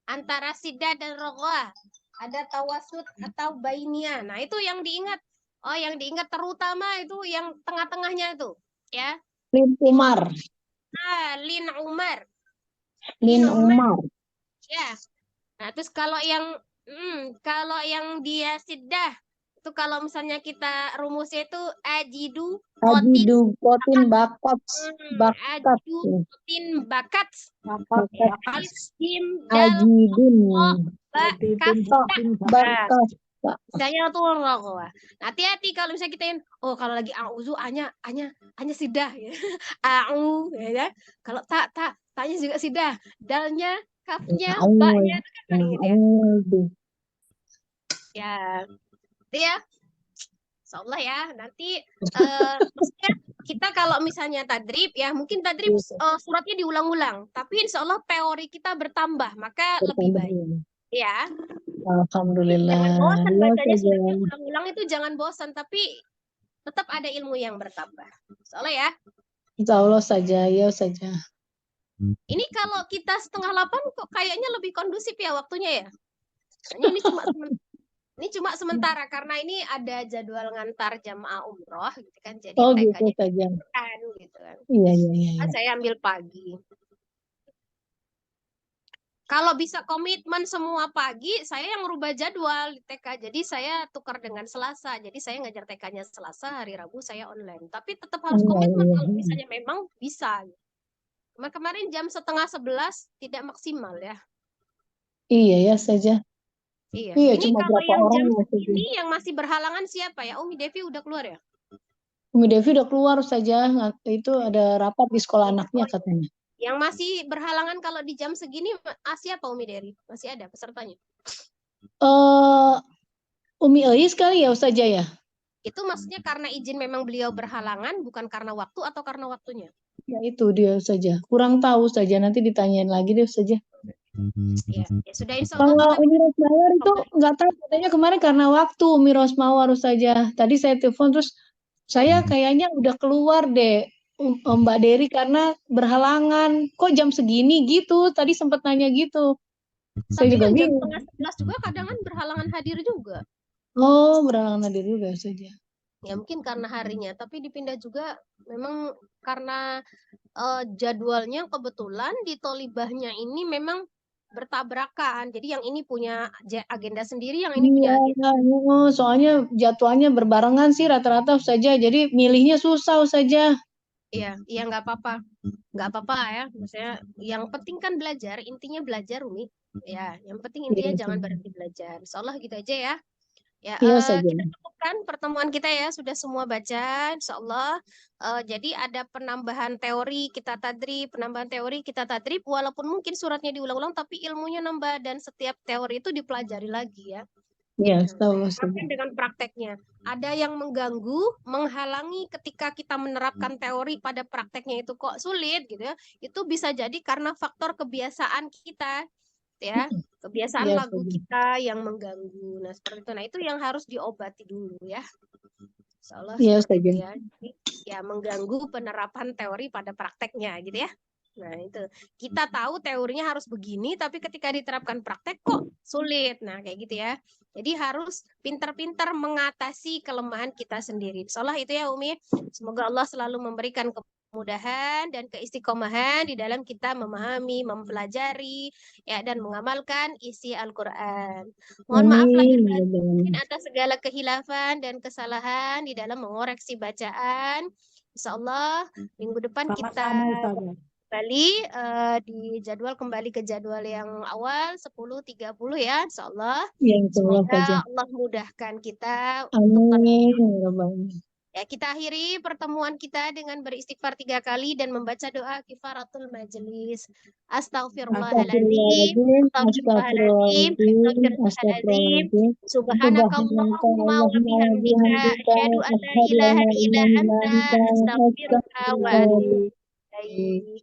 Antara sidah dan rogoa. Ada tawasud atau bainia. Nah, itu yang diingat. Oh, yang diingat terutama itu yang tengah-tengahnya itu, ya. Lin Umar. Nah, Lin Umar. Ya. Nah, terus kalau yang dia sidah itu kalau misalnya kita rumusnya itu ajidu kotin bakat. ajidu kotin bakat isim dal bakat. Misalnya tuh roh. Hati-hati kalau misalnya kita kalau lagi auzu anya sidah ya. Au ya. Kalau taknya juga sidah. Dalnya, kafnya, baknya itu kan gitu ya. Ya. Itu ya. Insyaallah ya. Nanti maksudnya kita kalau misalnya tadrib ya, mungkin tadrib suratnya diulang-ulang, tapi insyaallah teori kita bertambah, maka lebih baik. Ya. Alhamdulillah. Jangan bosan bacanya sudah diulang-ulang itu jangan bosan, tapi tetap ada ilmu yang bertambah. Soalnya ya. Insyaallah saja, ya saja. Ini kalau kita 7:30 kok kayaknya lebih kondusif ya waktunya ya. Hanya ini cuma sementara karena ini ada jadwal ngantar jamaah umroh gitu kan. Jadi gitu saja. Gitu kan. Iya. Kan saya ambil pagi. Kalau bisa komitmen semua pagi, saya yang merubah jadwal di TK. Jadi saya tukar dengan Selasa. Jadi saya ngajar TK-nya Selasa, hari Rabu saya online. Tapi tetap harus komitmen kalau misalnya memang bisa. Kemarin jam 10:30 tidak maksimal ya. Iya ya saja. Iya. Iya, Ini cuma kalau berapa yang orang jam ya saja. segini yang masih berhalangan siapa ya? Umi Devi udah keluar ya? Umi Devi udah keluar saja. Itu ada rapat di sekolah anaknya katanya. Yang masih berhalangan kalau di jam segini siapa Umi Devi? Masih ada pesertanya? Umi Eis kali ya Ustazah ya? Itu maksudnya karena izin memang beliau berhalangan, bukan karena waktu atau karena waktunya? Ya itu dia saja. Kurang tahu saja, nanti ditanyain lagi deh saja. Ya, sudah insya Allah Kalau kita Umi Rosmawar itu nggak tahu, katanya kemarin karena waktu Umi Rosmawar saja. Tadi saya telepon terus saya kayaknya udah keluar deh Mbak Dery karena berhalangan. Kok jam segini gitu? Tadi sempat nanya gitu. Saya tapi juga yang jam bingung. 10:30 juga kadang kan berhalangan hadir juga. Oh, berhalangan hadir juga saja. Ya mungkin karena harinya, tapi dipindah juga memang karena jadwalnya kebetulan di Tolibahnya ini memang bertabrakan. Jadi yang ini punya agenda sendiri, yang ini punya agenda. Iya, soalnya jadwalnya berbarengan sih rata-rata saja. Jadi milihnya susah saja. Iya, iya nggak apa-apa ya. Maksudnya yang penting kan belajar, intinya belajar Umi. Ya, yang penting intinya Iya, jangan saja. berhenti belajar. Insyaallah gitu aja ya. Ya, Iya saja. kita cukupkan pertemuan kita ya, sudah semua baca, insya Allah. Jadi ada penambahan teori kita tadrib, walaupun mungkin suratnya diulang-ulang, tapi ilmunya nambah dan setiap teori itu dipelajari lagi ya. Iya, tahu saja. Terapkan dengan prakteknya. Ada yang mengganggu, menghalangi ketika kita menerapkan teori pada prakteknya itu kok sulit gitu ya. Itu bisa jadi karena faktor kebiasaan kita ya, kebiasaan Iya lagu saja. kita yang mengganggu. Nah, seperti itu. Nah, itu yang harus diobati dulu ya. Insyaallah Iya seperti itu saja. ya. Jadi, ya mengganggu penerapan teori pada prakteknya gitu ya. Nah, itu. Kita tahu teorinya harus begini, tapi ketika diterapkan praktek kok sulit. Nah, kayak gitu ya. Jadi harus pintar-pintar mengatasi kelemahan kita sendiri. Insyaallah itu ya Umi. Semoga Allah selalu memberikan kemudahan dan keistiqomahan di dalam kita memahami, mempelajari, ya dan mengamalkan isi Al-Qur'an. Mohon maaf lahir batin atas segala kehilafan dan kesalahan di dalam mengoreksi bacaan. Insyaallah minggu depan kita Sama-sama Ustazah. kembali di jadwal kembali ke jadwal yang awal 10.30 ya insyaallah. Ya, insyaallah Semoga saja. Allah mudahkan kita untuk Amin. Ya Rabbal Alamin. ya, kita akhiri pertemuan kita dengan beristighfar 3 kali dan membaca doa kifaratul majelis. Astagfirullahaladzim, Astagfirullahaladzim, astagfirullahaladzim, astagfirullahaladzim. subhanakallahumma wa bihamdika asyhadu an la ilaha illa anta astaghfiruka wa atubu ilaik.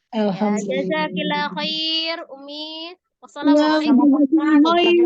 Ya, Alhamdulillah. jazakillah khair, Umi. Ya, Wassalamualaikum. Ibu Haji.